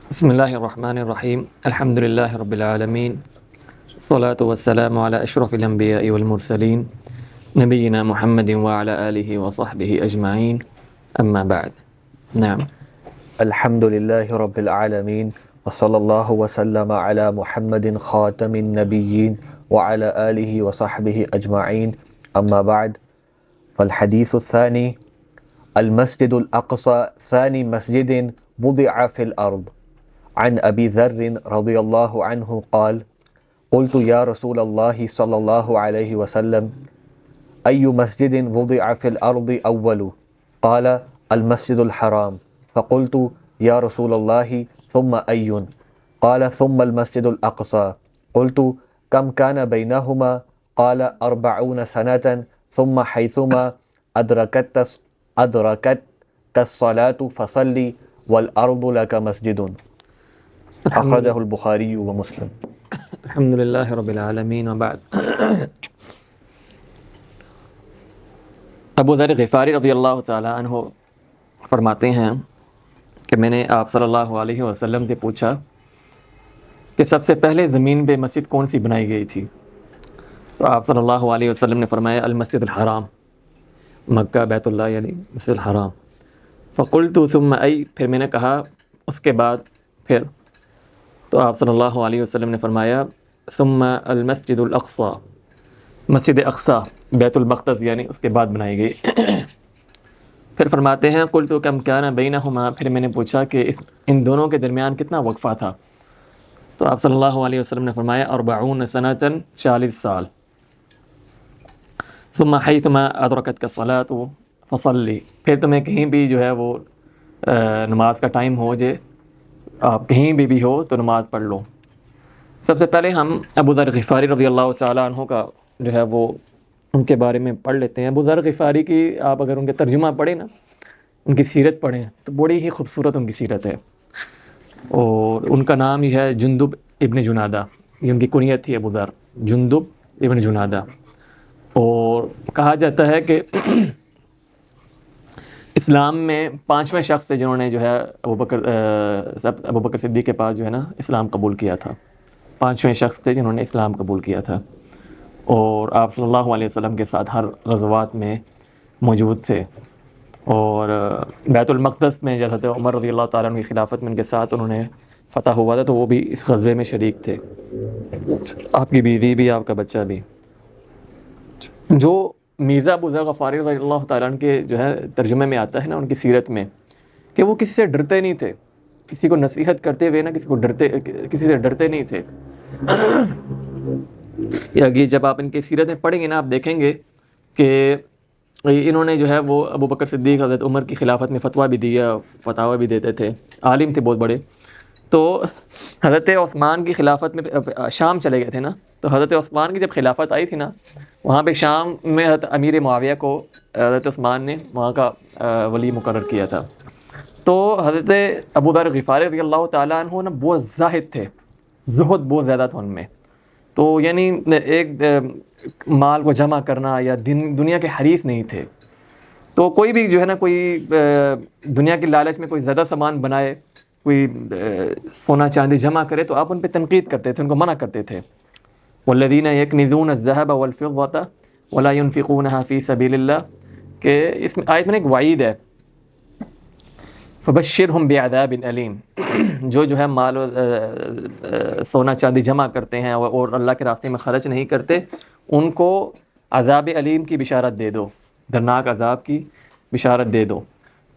بسم اللہ الرحمن الرحیم الحمد للہ رب العالمین الصلاۃ والسلام علی اشرف الانبیاء والمرسلین نبینا محمد وعلی آلہ وصحبہ اجمعین اما بعد. نعم. الحمد للہ رب العالمین وصلی اللہ وسلم علی محمد خاتم النبیین وعلی آلہ وصحبہ اجمعین اما بعد. فالحدیث الثانی المسجد الاقصى ثانی مسجد وضع في الارض. عن ابی ذر رضی اللہ عنہ قال قلت یا رسول اللہ صلی اللہ علیہ وسلم ای مسجد وضع في الارض اول؟ قال المسجد الحرام. فقلت یا رسول اللہ ثم ای؟ قال ثم المسجد الاقصى. قلت کم کان بینہما؟ قال 40 سنة ثم حیثما ادرکت الصلاة فصلی والارض لک مسجد. اخرجہ البخاری و مسلم. الحمد للہ رب العالمین وبعد. ابو ذر غفاری رضی اللہ تعالی عنہ فرماتے ہیں کہ میں نے آپ صلی اللہ علیہ وسلم سے پوچھا کہ سب سے پہلے زمین پہ مسجد کون سی بنائی گئی تھی؟ تو آپ صلی اللہ علیہ وسلم نے فرمایا المسجد الحرام، مکہ بیت اللہ یعنی مسجد الحرام. فقلت ثم ای؟ پھر میں نے کہا اس کے بعد پھر؟ تو آپ صلی اللہ علیہ وسلم نے فرمایا ثم المسجد الاقصی، مسجد اقصی بیت المقدس یعنی اس کے بعد بنائی گئی. پھر فرماتے ہیں قلت کم کان بینہما؟ پھر میں نے پوچھا کہ ان دونوں کے درمیان کتنا وقفہ تھا؟ تو آپ صلی اللہ علیہ وسلم نے فرمایا 40 سنة، 40 سال. ثم حیثما ادرکتک الصلاة فصلی، پھر تمہیں کہیں بھی جو ہے وہ نماز کا ٹائم ہو جائے، آپ کہیں بھی ہو تو نماز پڑھ لو. سب سے پہلے ہم ابو ذر غفاری رضی اللہ تعالیٰ عنہ کا جو ہے وہ ان کے بارے میں پڑھ لیتے ہیں. ابو ذر غفاری کی آپ اگر ان کے ترجمہ پڑھیں نا، ان کی سیرت پڑھیں تو بڑی ہی خوبصورت ان کی سیرت ہے. اور ان کا نام یہ ہے جندب ابن جنادہ، یہ ان کی کنیت تھی ابو ذر، جندب ابن جنادہ. اور کہا جاتا ہے کہ اسلام میں 5ویں شخص تھے جنہوں نے جو ہے ابو بکر صدیق کے پاس جو ہے نا اسلام قبول کیا تھا. 5ویں شخص تھے جنہوں نے اسلام قبول کیا تھا، اور آپ صلی اللہ علیہ وسلم کے ساتھ ہر غزوات میں موجود تھے. اور بیت المقدس میں جب حضرت عمر رضی اللہ تعالیٰ عنہ کی خلافت میں ان کے ساتھ انہوں نے فتح ہوا تھا تو وہ بھی اس غزوے میں شریک تھے، آپ کی بیوی بھی، آپ کا بچہ بھی. جو میزہ ابو ذر غفاری رضی اللہ تعالیٰ عنہ کے جو ہے ترجمے میں آتا ہے نا ان کی سیرت میں، کہ وہ کسی سے ڈرتے نہیں تھے، کسی کو نصیحت کرتے ہوئے نا کسی سے ڈرتے نہیں تھے. یہ جب آپ ان کی سیرت میں پڑھیں گے نا، آپ دیکھیں گے کہ انہوں نے جو ہے وہ ابو بکر صدیق حضرت عمر کی خلافت میں فتویٰ بھی دیا، فتاوی بھی دیتے تھے، عالم تھے بہت بڑے. تو حضرت عثمان کی خلافت میں شام چلے گئے تھے نا، تو حضرت عثمان کی جب خلافت آئی تھی نا، وہاں پہ شام میں حضرت امیر معاویہ کو حضرت عثمان نے وہاں کا ولی مقرر کیا تھا. تو حضرت ابو ذر غفاری رضی اللہ تعالیٰ عنہ نا بہت زاہد تھے، زہد بہت زیادہ تھا ان میں. تو یعنی ایک مال کو جمع کرنا یا دنیا کے حریص نہیں تھے. تو کوئی بھی جو ہے نا کوئی دنیا کی لالچ میں کوئی زیادہ سامان بنائے، کوئی سونا چاندی جمع کرے تو آپ ان پہ تنقید کرتے تھے، ان کو منع کرتے تھے. والذین یکنزون الذهب والفضة ولا ينفقونها فی سبیل اللہ، کہ اس میں آیت میں ایک وعید ہے، فبشرہم بعذاب علیم. جو ہے مال سونا چاندی جمع کرتے ہیں اور اللہ کے راستے میں خرچ نہیں کرتے، ان کو عذاب علیم کی بشارت دے دو، دردناک عذاب کی بشارت دے دو.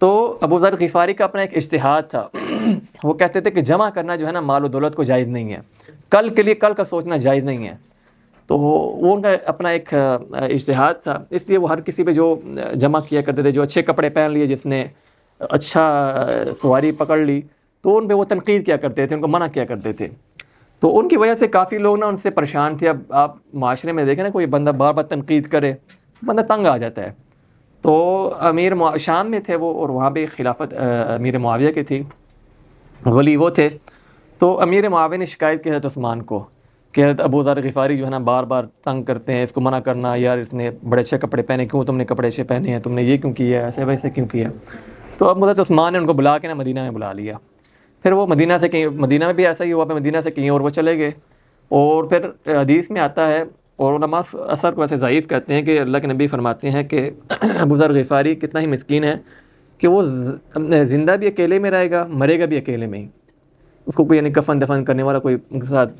تو ابو ذر غفاری کا اپنا ایک اجتہاد تھا، وہ کہتے تھے کہ جمع کرنا جو ہے نا مال و دولت کو جائز نہیں ہے، کل کے لیے کل کا سوچنا جائز نہیں ہے. تو وہ ان کا اپنا ایک اجتہاد تھا، اس لیے وہ ہر کسی پہ جو جمع کیا کرتے تھے. جو اچھے کپڑے پہن لیے، جس نے اچھا سواری پکڑ لی، تو ان پہ وہ تنقید کیا کرتے تھے، ان کو منع کیا کرتے تھے. تو ان کی وجہ سے کافی لوگ نا ان سے پریشان تھے. اب آپ معاشرے میں دیکھیں نا، کوئی بندہ بار بار تنقید کرے، بندہ تنگ آ جاتا ہے. تو شام میں تھے وہ، اور وہاں پہ خلافت امیر معاویہ کی تھی، ولی وہ تھے. تو امیر معاویہ نے شکایت کی حضرت عثمان کو کہ حضرت ابو ذر غفاری جو ہے نا بار بار تنگ کرتے ہیں، اس کو منع کرنا، یار اس نے بڑے اچھے کپڑے پہنے، کیوں تم نے کپڑے اچھے پہنے ہیں، تم نے یہ کیوں کیا، ایسے ویسے کیوں کیا. تو اب حضرت عثمان نے ان کو بلا کے نا مدینہ میں بلا لیا پھر وہ مدینہ سے کہیں، مدینہ میں بھی ایسا ہی ہوا، پھر مدینہ سے کہیں اور وہ چلے گئے. اور پھر حدیث میں آتا ہے، اور علماء اثر کو ایسے ضعیف کہتے ہیں کہ اللہ کے نبی فرماتے ہیں کہ ابو ذر غفاری کتنا ہی مسکین ہے کہ وہ زندہ بھی اکیلے میں رہے گا، مرے گا بھی اکیلے میں ہی. اس کو کوئی یعنی کفن دفن کرنے والا کوئی ان کے ساتھ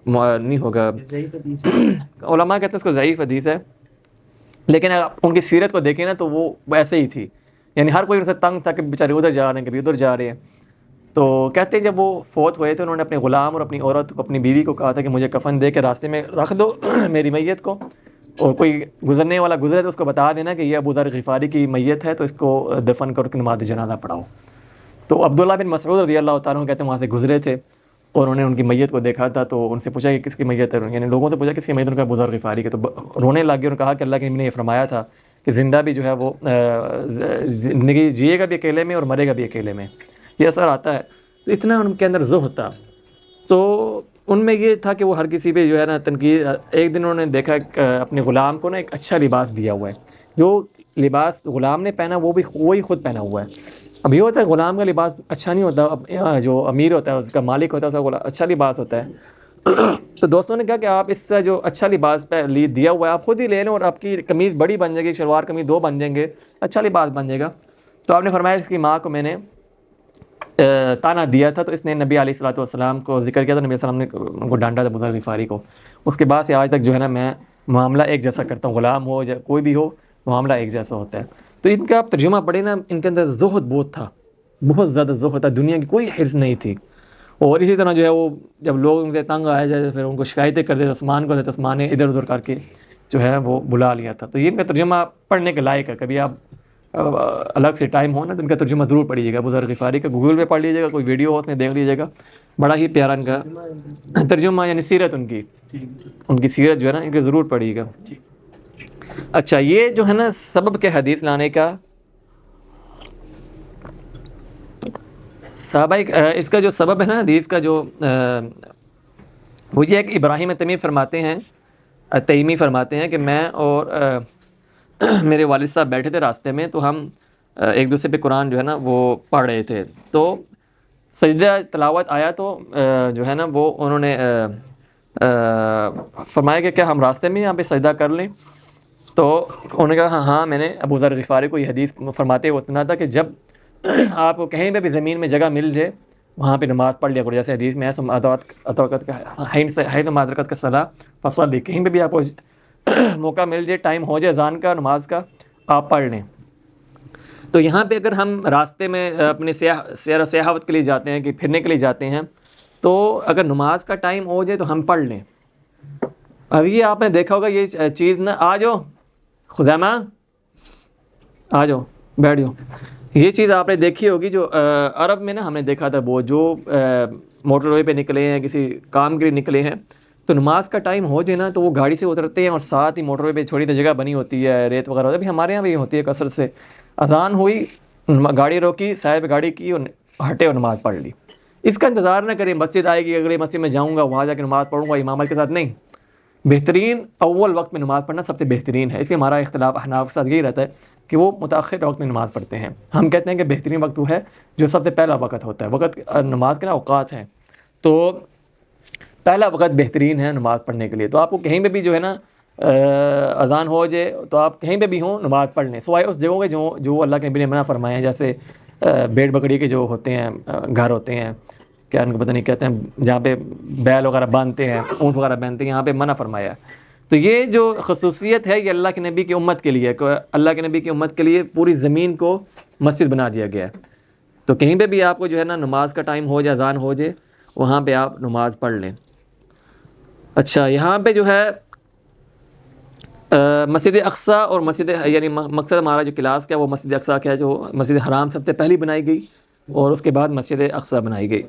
نہیں ہوگا. علماء کہتے ہیں اس کو ضعیف حدیث ہے، لیکن اگر ان کی سیرت کو دیکھیں نا تو وہ ایسے ہی تھی. یعنی ہر کوئی ان سے تنگ تھا کہ بیچارے ادھر جا رہے ہیں، کبھی ادھر جا رہے ہیں. تو کہتے ہیں جب وہ فوت ہوئے تھے، انہوں نے اپنے غلام اور اپنی عورت کو، اپنی بیوی کو کہا تھا کہ مجھے کفن دے کے راستے میں رکھ دو میری میت کو، اور کوئی گزرنے والا گزرے تو اس کو بتا دینا کہ یہ ابو ذر غفاری کی میت ہے، تو اس کو دفن کرو کہ نماز جنازہ پڑھاؤ. تو عبداللہ بن مسعود رضی اللہ تعالیٰ عنہ کہتے ہیں وہاں سے گزرے تھے اور انہوں نے ان کی میت کو دیکھا تھا، تو ان سے پوچھا کہ کس کی میت ہے، یعنی لوگوں سے پوچھا کس کی میت ہے، ان کا ابو ذر غفاری کے. تو رونے لگ گئے اور کہا کہ اللہ کے نبی نے یہ فرمایا تھا کہ زندہ بھی جو ہے وہ زندگی جیے گا بھی اکیلے میں اور مرے گا بھی اکیلے میں. یہ اثر آتا ہے. تو اتنا ان کے اندر زہد تھا. تو ان میں یہ تھا کہ وہ ہر کسی پہ جو ہے نا تنقید. ایک دن انہوں نے دیکھا اپنے غلام کو نا ایک اچھا لباس دیا ہوا ہے، جو لباس غلام نے پہنا وہ بھی وہی خود پہنا ہوا ہے. اب یہ ہوتا ہے غلام کا لباس اچھا نہیں ہوتا، جو امیر ہوتا ہے اس کا مالک ہوتا ہے اس کا اچھا لباس ہوتا ہے. تو دوستوں نے کہا کہ آپ اس سے جو اچھا لباس پہ دیا ہوا ہے آپ خود ہی لے لیں، اور آپ کی قمیض بڑی بن جائے گی، شلوار قمیض 2 بن جائیں گے، اچھا لباس بن جائے گا. تو آپ نے فرمایا اس کی ماں کو میں نے تانا دیا تھا، تو اس نے نبی علیہ الصلوۃ والسلام کو ذکر کیا، تو نبی صلی اللہ علیہ وسلم نے ان کو ڈانٹا تھا ابو ذر غفاری کو. اس کے بعد سے آج تک جو ہے نا میں معاملہ ایک جیسا کرتا ہوں، غلام ہو یا کوئی بھی ہو معاملہ ایک جیسا ہوتا ہے. تو ان کا آپ ترجمہ پڑھیں نا، ان کے اندر زہد بہت تھا، بہت زیادہ زہد تھا، دنیا کی کوئی حرص نہیں تھی. اور اسی طرح جو ہے وہ جب لوگ ان سے تنگ آئے جائے پھر ان کو شکایتیں کرتے تھے، عثمان کو، عثمان نے ادھر ادھر کر کے جو ہے وہ بلا لیا تھا. تو یہ ان کا ترجمہ پڑھنے کے لائق ہے. کبھی آپ الگ سے ٹائم ہو نا تو ان کا ترجمہ ضرور پڑھیے گا. ابو ذر غفاری کا گوگل پہ پڑھ لیجیے گا، کوئی ویڈیو ہو اس میں دیکھ لیجیے گا، بڑا ہی پیارا ان کا ترجمہ، یعنی سیرت ان کی سیرت جو ہے نا ان کے ضرور پڑھیے گا. اچھا، یہ جو ہے نا سبب کے حدیث لانے کا صحابہ، اس کا جو سبب ہے نا حدیث کا جو وہ یہ ہے کہ ابراہیم تیمی فرماتے ہیں کہ میں اور میرے والد صاحب بیٹھے تھے راستے میں، تو ہم ایک دوسرے پہ قرآن جو ہے نا وہ پڑھ رہے تھے. تو سجدہ تلاوت آیا تو جو ہے نا وہ انہوں نے فرمایا کہ کیا ہم راستے میں یہاں پہ سجدہ کر لیں؟ تو انہوں نے کہا ہاں. میں نے ابو ذر غفاری کو یہ حدیث فرماتے ہوئے سنا تھا کہ جب آپ کو کہیں پہ بھی زمین میں جگہ مل جائے وہاں پہ نماز پڑھ لیا کرو. جیسے حدیث میں ہے مادرکت کا صلاح فصلی، کہیں پہ بھی آپ کو موقع مل جائے، ٹائم ہو جائے اذان کا، نماز کا، آپ پڑھ لیں. تو یہاں پہ اگر ہم راستے میں اپنے سیر و سیاحت کے لیے جاتے ہیں کہ پھرنے کے لیے جاتے ہیں، تو اگر نماز کا ٹائم ہو جائے تو ہم پڑھ لیں. اب یہ آپ نے دیکھا ہوگا یہ چیز نا، آ جاؤ خزیمہ، آ جاؤ بیٹھ جاؤ. یہ چیز آپ نے دیکھی ہوگی جو عرب میں نا ہم نے دیکھا تھا، وہ جو موٹر وے پہ نکلے ہیں، کسی کام کے لیے نکلے ہیں، تو نماز کا ٹائم ہو جائے نا تو وہ گاڑی سے اترتے ہیں اور ساتھ ہی موٹر وے پہ چھوٹی سی جگہ بنی ہوتی ہے، ریت وغیرہ ہوتا ہے. ابھی ہمارے یہاں بھی ہوتی ہے کثرت سے. اذان ہوئی، گاڑی روکی، صاحب گاڑی کی اور ہٹے اور نماز پڑھ لی. اس کا انتظار نہ کریں مسجد آئے گی، اگلے مسجد میں جاؤں گا وہاں جا کے نماز پڑھوں گا امامت کے ساتھ. نہیں، بہترین اول وقت میں نماز پڑھنا سب سے بہترین ہے. اس لیے ہمارا اختلاف احناف کے ساتھ یہی رہتا ہے کہ وہ متأخر وقت میں نماز پڑھتے ہیں. ہم کہتے ہیں کہ بہترین وقت وہ ہے جو سب سے پہلا وقت ہوتا ہے. وقت نماز کے نا اوقات ہیں، تو پہلا وقت بہترین ہے نماز پڑھنے کے لیے. تو آپ کو کہیں پہ بھی جو ہے نا اذان ہو جائے تو آپ کہیں پہ بھی ہوں نماز پڑھ لیں، سوائے اس جگہوں کے جو اللہ کے نبی نے منع فرمائے ہیں، جیسے بھیڑ بکری کے جو ہوتے ہیں گھر ہوتے ہیں، کیا ان کو پتہ نہیں کہتے ہیں، جہاں پہ بیل وغیرہ باندھتے ہیں، اونٹ وغیرہ باندھتے ہیں، یہاں پہ منع فرمایا ہے. تو یہ جو خصوصیت ہے یہ اللہ کے نبی کی امت کے لیے، اللہ کے نبی کی امت کے لیے پوری زمین کو مسجد بنا دیا گیا ہے. تو کہیں پہ بھی آپ کو جو ہے نا نماز کا ٹائم ہو جائے، اذان ہو جائے، وہاں پہ آپ نماز پڑھ لیں. اچھا، یہاں پہ جو ہے مسجد اقصی اور مسجد، یعنی مقصد ہمارا جو کلاس کا ہے وہ مسجد اقصی کا ہے، جو مسجد حرام سب سے پہلی بنائی گئی اور اس کے بعد مسجد اقصی بنائی گئی.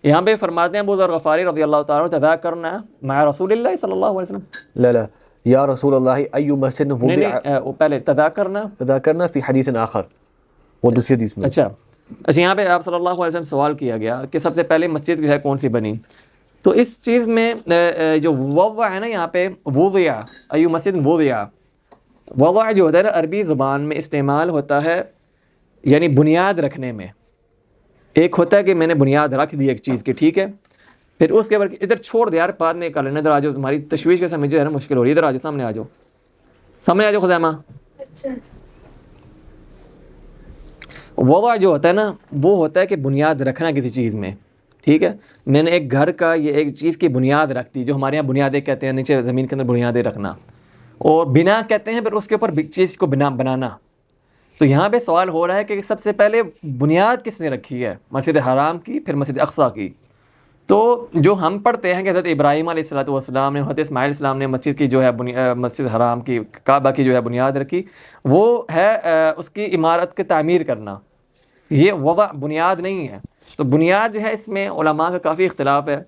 یہاں پہ فرماتے ہیں ابو ذر غفاری رضی اللہ تعالیٰ عنہ، تذاکرنا مع رسول اللہ صلی اللہ علیہ وسلم. لا یا رسول اللہ ای مسجد وضع، پہلے تذاکرنا فی حدیث آخر، وہ دوسری حدیث میں. اچھا، یہاں پہ آپ صلی اللہ علیہ وسلم سوال کیا گیا کہ سب سے پہلے مسجد جو ہے کون سی بنی. تو اس چیز میں جو وضع ہے نا، یہاں پہ وضع، ایو مسجد وضع، وضع جو ہوتا ہے نا عربی زبان میں استعمال ہوتا ہے یعنی بنیاد رکھنے میں. ایک ہوتا ہے کہ میں نے بنیاد رکھ دی ایک چیز کی, ٹھیک ہے, پھر اس کے بعد ادھر چھوڑ دے یار, بعد میں کر لینا, ادھر آ جاؤ, تمہاری تشویش کے سمجھ جو ہے نا مشکل ہو رہی ہے, ادھر آ جاؤ, سامنے آ جاؤ, سامنے آ جاؤ خزیمہ. وضع جو ہوتا ہے نا وہ ہوتا ہے کہ بنیاد رکھنا کسی چیز میں, ٹھیک ہے. میں نے ایک گھر کا یہ ایک چیز کی بنیاد رکھ دی, جو ہمارے یہاں بنیادیں کہتے ہیں, نیچے زمین کے اندر بنیادیں رکھنا, اور بنا کہتے ہیں پھر اس کے اوپر چیز کو بنا بنانا. تو یہاں پہ سوال ہو رہا ہے کہ سب سے پہلے بنیاد کس نے رکھی ہے, مسجد حرام کی, پھر مسجد اقصیٰ کی. تو جو ہم پڑھتے ہیں کہ حضرت ابراہیم علیہ السلام نے, حضرت اسماعیل علیہ السلام نے مسجد کی جو ہے مسجد حرام کی, کعبہ کی جو ہے بنیاد رکھی, وہ ہے اس کی عمارت کی تعمیر کرنا, یہ وضع بنیاد نہیں ہے. تو بنیاد جو ہے اس میں علماء کا کافی اختلاف ہے,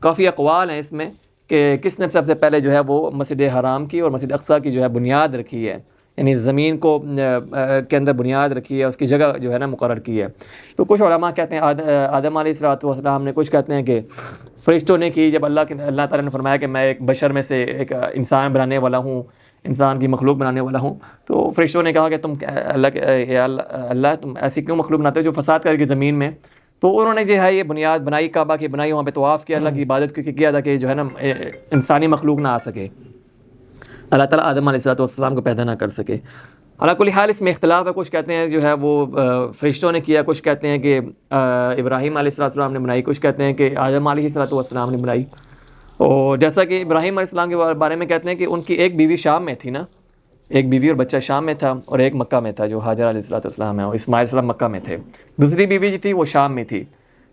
کافی اقوال ہیں اس میں کہ کس نے سب سے پہلے جو ہے وہ مسجد حرام کی اور مسجد اقصیٰ کی جو ہے بنیاد رکھی ہے, یعنی زمین کو کے اندر بنیاد رکھی ہے, اس کی جگہ جو ہے نا مقرر کی ہے. تو کچھ علماء کہتے ہیں آدم علیہ السلام نے, کچھ کہتے ہیں کہ فرشتوں نے کی, جب اللہ تعالیٰ نے فرمایا کہ میں ایک بشر میں سے ایک انسان بنانے والا ہوں, انسان کی مخلوق بنانے والا ہوں, تو فرشتوں نے کہا کہ تم اللہ تم ایسی کیوں مخلوق بناتے ہو جو فساد کرے گی زمین میں. تو انہوں نے جو ہے یہ بنیاد بنائی, کعبہ کی بنائی, وہاں پہ طواف کیا, اللہ کی عبادت کیا تھا کہ جو ہے نا انسانی مخلوق نہ آ سکے, اللہ تعالیٰ آدم علیہ السلام کو پیدا نہ کر سکے. علی کل حال اس میں اختلاف ہے, کچھ کہتے ہیں جو ہے وہ فرشتوں نے کیا, کچھ کہتے ہیں کہ ابراہیم علیہ السلام نے بنائی, کچھ کہتے ہیں کہ آدم علیہ السلام نے بنائی. اور جیسا کہ ابراہیم علیہ السلام کے بارے میں کہتے ہیں کہ ان کی ایک بیوی شام میں تھی نا, ایک بیوی اور بچہ شام میں تھا, اور ایک مکہ میں تھا جو حاجر علیہ السلام ہے, اور اسماعیل علیہ السلام مکہ میں تھے, دوسری بیوی جو تھی وہ شام میں تھی.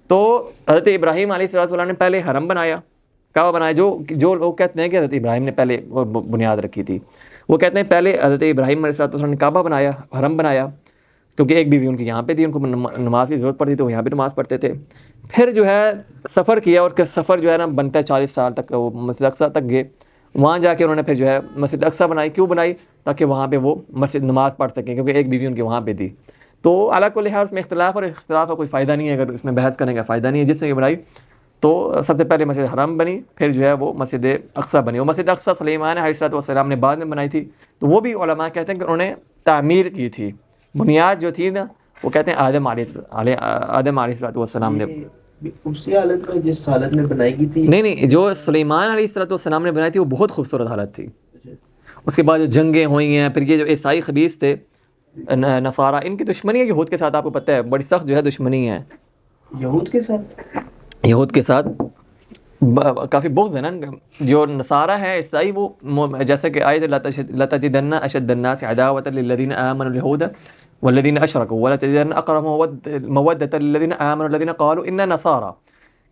تو حضرت ابراہیم علیہ السلام نے پہلے حرم بنایا, کعبہ بنایا, جو لوگ کہتے ہیں کہ حضرت ابراہیم نے پہلے بنیاد رکھی تھی, وہ کہتے ہیں پہلے حضرت ابراہیم علیہ السلام نے کعبہ بنایا, حرم بنایا, کیونکہ ایک بیوی ان کی یہاں پہ تھی, ان کو نماز کی ضرورت پڑتی تھی, وہ یہاں پہ نماز پڑھتے تھے. پھر جو ہے سفر کیا, اور سفر جو ہے نا بنتا ہے 40 سال تک, وہ مسجد اقصیٰ تک گئے. وہاں جا کے انہوں نے پھر جو ہے مسجد اقصیٰ بنائی. کیوں بنائی؟ تاکہ وہاں پہ وہ مسجد نماز پڑھ سکیں, کیونکہ ایک بیوی ان کی وہاں پہ تھی. تو علی کل حال اس میں اختلاف کا کوئی فائدہ نہیں ہے, اگر اس میں بحث کرنے کا فائدہ نہیں ہے. جس نے بنائی تو سب سے پہلے مسجد حرام بنی, پھر جو ہے وہ مسجد اقصیٰ بنی. وہ مسجد اقصیٰ سلیمان علیہ السلام نے بعد میں بنائی تھی, تو وہ بھی علماء کہتے ہیں کہ انہوں نے تعمیر کی تھی. بنیاد جو تھی نا وہ کہتے ہیں آدم علیہ السلام نے, اسی حالت میں جس حالت میں بنائی گئی تھی. نہیں, جو سلیمان علیہ السلام نے بنائی تھی وہ بہت خوبصورت حالت تھی. اس کے بعد جو جنگیں ہوئی ہیں, پھر یہ جو عیسائی خبیث تھے نصارہ, ان کی دشمنی ہے یہود کے ساتھ, آپ کو پتہ ہے بڑی سخت جو ہے دشمنی ہے یہود کے ساتھ. یہود کے ساتھ کافی بغض ہے نا. جو نصارہ ہے عیسائی, وہ جیسے کہ آیت لَتَجِدَنَّ أَشَدَّ النَّاسِ عَدَاوَةً لِلَّذِينَ آمَنُوا الْيَهُودَ وَالَّذِينَ أَشْرَكُوا وَلَتَجِدَنَّ أَقْرَبَهُم مَوَدَّةً لِلَّذِينَ آمَنُوا الَّذِينَ قَالُوا إِنَّا نَصَارَى.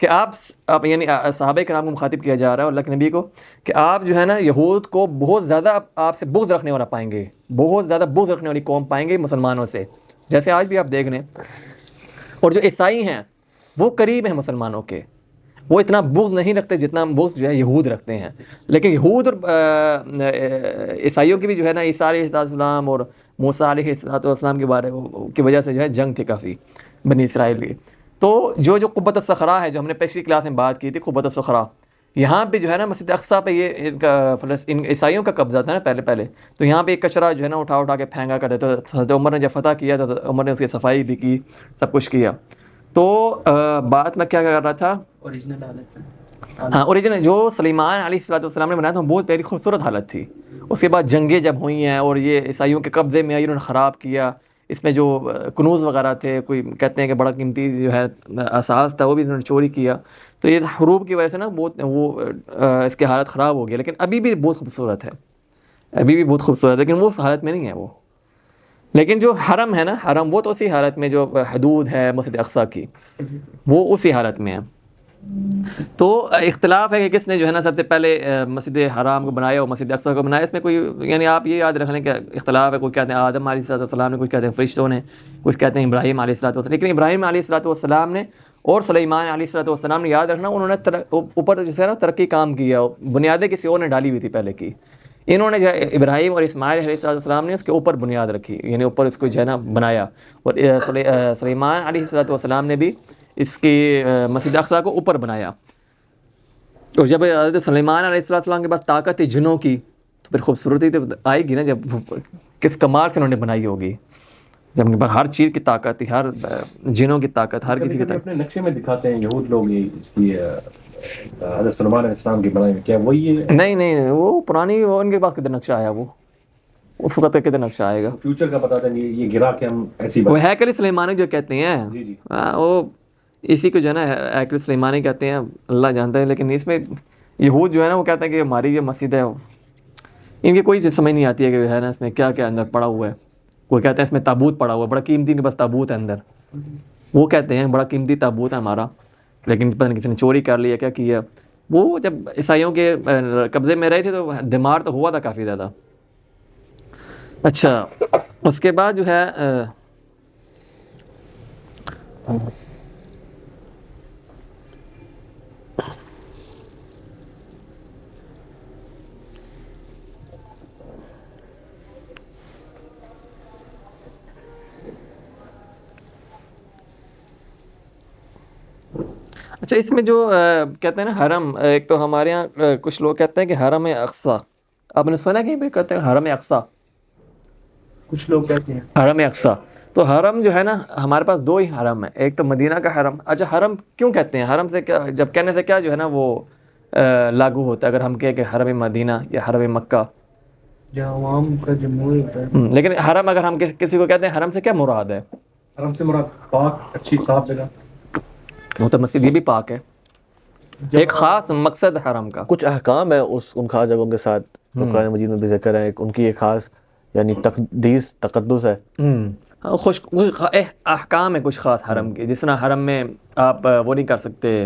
کہ آپ یعنی صحابہ کرام کو مخاطب کیا جا رہا ہے, اللہ کے نبی کو, کہ آپ جو ہے نا یہود کو بہت زیادہ آپ سے بغض رکھنے والا پائیں گے, بہت زیادہ بغض رکھنے والی قوم پائیں گے مسلمانوں سے, جیسے آج بھی آپ دیکھ لیں. اور جو عیسائی ہیں وہ قریب ہیں مسلمانوں کے, وہ اتنا بغض نہیں رکھتے جتنا بغض جو ہے یہود رکھتے ہیں. لیکن یہود اور عیسائیوں کی بھی جو ہے نا عیسیٰ علیہ السلام اور موسیٰ علیہ السلام کی وجہ سے جو ہے جنگ تھی کافی بنی اسرائیل کی. تو جو قبۃ الصخرہ ہے, جو ہم نے پچھلی کلاس میں بات کی تھی, قبۃ الصخرہ, یہاں پہ جو ہے نا مسجد اقصیٰ پہ یہ ان عیسائیوں کا قبضہ تھا نا پہلے. تو یہاں پہ ایک کچرا جو ہے نا اٹھا کے پھینکا کرتے تھے. حضرت عمر نے جب فتح کیا تو عمر نے اس کی صفائی بھی کی, سب کچھ کیا. تو بات میں کیا کر رہا تھا, اوریجنل حالت. ہاں اوریجنل جو سلیمان علیہ السلام نے بنایا تھا بہت پیاری خوبصورت حالت تھی. اس کے بعد جنگیں جب ہوئی ہیں اور یہ عیسائیوں کے قبضے میں آئی, انہوں نے خراب کیا. اس میں جو کنوز وغیرہ تھے, کوئی کہتے ہیں کہ بڑا قیمتی جو ہے اساس تھا, وہ بھی انہوں نے چوری کیا. تو یہ حروب کی وجہ سے نا بہت وہ اس کی حالت خراب ہو گئی. لیکن ابھی بھی بہت خوبصورت ہے, ابھی بھی بہت خوبصورت ہے, لیکن وہ اس حالت میں نہیں ہے وہ. لیکن جو حرم ہے نا, حرم وہ تو اسی حالت میں, جو حدود ہے مسجد اقصیٰ کی وہ اسی حالت میں ہے. تو اختلاف ہے کہ کس نے جو ہے نا سب سے پہلے مسجد حرام کو بنایا اور مسجد اقصیٰ کو بنایا. اس میں کوئی یعنی آپ یہ یاد رکھ لیں کہ اختلاف ہے. کوئی کہتے ہیں آدم علیہ السلام نے, کچھ کہتے ہیں فرشتوں نے, کچھ کہتے ہیں ابراہیم علیہ السلام. لیکن ابراہیم علیہ السلام نے اور سلیمان علیہ السلام نے, یاد رکھنا, انہوں نے اوپر جو ہے نا ترقی کام کیا, بنیادیں کسی اور نے ڈالی ہوئی تھی پہلے کی. انہوں نے جو ہے ابراہیم اور اسماعیل علیہ السلام نے اس کے اوپر بنیاد رکھی, یعنی اوپر اس کو جو ہے نا بنایا. اور سلیمان علیہ السلام نے بھی اس کی مسجد اقصیٰ کو اوپر بنایا. اور جب حضرت سلیمان علیہ السلام کے پاس طاقت تھی جنوں کی, تو پھر خوبصورتی تو آئے گی نا, جب کس کمال سے انہوں نے بنائی ہوگی. جب ان کے پاس ہر چیز کی طاقت تھی، ہر جنوں کی طاقت، ہر کسی کی طاقت. اپنے نقشے میں دکھاتے ہیں یہود لوگ یہ اس کی حضرت سلیمان علیہ السلام کی بنائی ہوئی، کیا وہی ہے؟ نہیں وہ پرانی، وہ ان کے پاس کدھر نقشہ آیا، وہ اس وقت کدھر نقشہ آئے گا. فیوچر کا بتاتے ہیں یہ گرا کے ہم ایسی وہ ہیکل سلیمانی جو کہتے ہیں، جی جی وہ اسی کو جو ہے نا ہیکل سلیمانی کہتے ہیں، اللہ جانتا ہے. لیکن اس میں یہود جو ہے نا وہ کہتے ہیں کہ ہماری یہ مسجد ہے، ان کی کوئی چیز سمجھ نہیں آتی ہے کہ ہے نا اس میں کیا کیا اندر پڑا ہوا ہے. کوئی کہتے ہیں اس میں تابوت پڑا ہوا ہے، بڑا قیمتی، ان کے پاس تابوت ہے اندر. وہ کہتے ہیں بڑا قیمتی تابوت ہے ہمارا، لیکن پتہ نہیں کسی نے چوری کر لیا، کیا کیا. وہ جب عیسائیوں کے قبضے میں رہے تھے تو دمار تو ہوا تھا کافی زیادہ. اچھا اس کے بعد جو ہے اچھا اس میں جو کہتے ہیں نا حرم، ایک تو ہمارے یہاں کچھ لوگ کہتے ہیں کہ حرم اقصی، آپ نے سنا کہ بھی کہتے ہیں حرم اقصی، کچھ لوگ کہتے ہیں حرم اقصی. تو حرم جو ہے نا ہمارے پاس دو ہی حرم ہے، ایک تو مدینہ کا حرم. اچھا حرم کیوں کہتے ہیں؟ حرم سے کیا، جب کہنے سے کیا جو ہے نا وہ لاگو ہوتا ہے اگر ہم کہیں کہ حرم مدینہ یا حرم مکہ؟ جہاں عوام کا جمہور ہوتا ہے. لیکن حرم اگر ہم کسی کو کہتے ہیں حرم سے کیا مراد ہے؟ حرم سے مراد پاک، اچھی صاف جگہ. وہ تو مسجد یہ بھی پاک ہے، ایک خاص مقصد حرم کا. کچھ احکام ہیں ان خاص جگہوں کے ساتھ جو قرآن مجید میں بھی ذکر ہے، ان کی ایک خاص یعنی تقدیس، تقدس ہے. خوش احکام ہے کچھ خاص حرم کے، جس طرح حرم میں آپ وہ نہیں کر سکتے،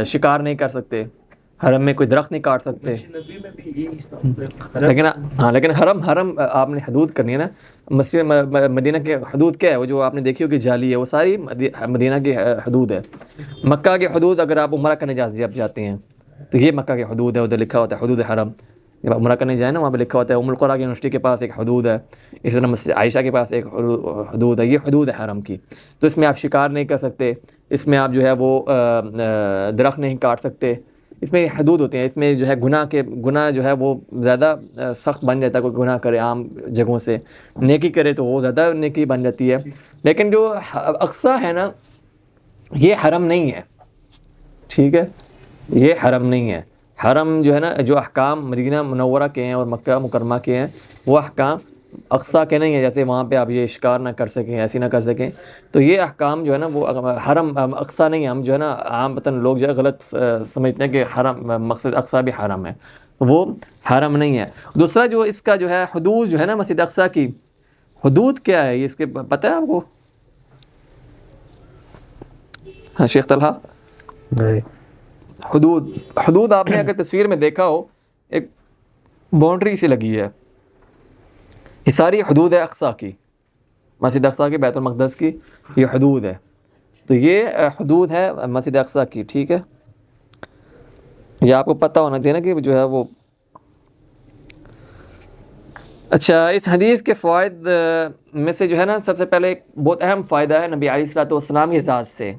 شکار نہیں کر سکتے، حرم میں کوئی درخت نہیں کاٹ سکتے. نبی میں بھی یہی حرم. لیکن ہاں، لیکن حرم آپ نے حدود کرنی ہے نا. مسجد مدینہ کے حدود کیا ہے؟ وہ جو آپ نے دیکھی ہوگی جالی ہے، وہ ساری مدینہ کی حدود ہے. مکہ کی حدود اگر آپ عمرہ کرنے جاتے ہیں تو یہ مکہ کی حدود ہے، ادھر لکھا ہوتا ہے حدود حرم. جب عمرہ کرنے جائیں نا وہاں پہ لکھا ہوتا ہے ام القریٰ یونیورسٹی کے پاس ایک حدود ہے، اسی طرح مسجد عائشہ کے پاس ایک حدود ہے. یہ حدود ہے حرم کی. تو اس میں آپ شکار نہیں کر سکتے، اس میں آپ جو ہے وہ درخت نہیں کاٹ سکتے. اس میں حدود ہوتے ہیں. اس میں جو ہے گناہ جو ہے وہ زیادہ سخت بن جاتا ہے. کوئی گناہ کرے عام جگہوں سے، نیکی کرے تو وہ زیادہ نیکی بن جاتی ہے. لیکن جو اقصی ہے نا یہ حرم نہیں ہے، ٹھیک ہے، یہ حرم نہیں ہے. حرم جو ہے نا، جو احکام مدینہ منورہ کے ہیں اور مکہ مکرمہ کے ہیں وہ احکام اقصی کے نہیں ہیں. جیسے وہاں پہ آپ یہ شکار نہ کر سکیں، ایسی نہ کر سکیں، تو یہ احکام جو ہے نا وہ حرم اقصی نہیں ہے. ہم جو ہے نا عام وطن لوگ جو ہے غلط سمجھتے ہیں کہ حرم مقصد اقصی بھی حرم ہے، وہ حرم نہیں ہے. دوسرا جو اس کا جو ہے حدود جو ہے نا مسجد اقصی کی حدود کیا ہے، یہ اس کے پتہ ہے آپ کو؟ ہاں شیخ طلحہ، حدود آپ نے اگر تصویر میں دیکھا ہو ایک باؤنڈری سی لگی ہے، یہ ساری حدود ہے اقصی کی، مسجد اقصی کی، بیت المقدس کی یہ حدود ہے. تو یہ حدود ہے مسجد اقصی کی، ٹھیک ہے. یہ آپ کو پتہ ہونا چاہیے نا کہ جو ہے وہ. اچھا اس حدیث کے فوائد میں سے جو ہے نا سب سے پہلے ایک بہت اہم فائدہ ہے نبی علیہ الصلوۃ والسلام کی ذات سے.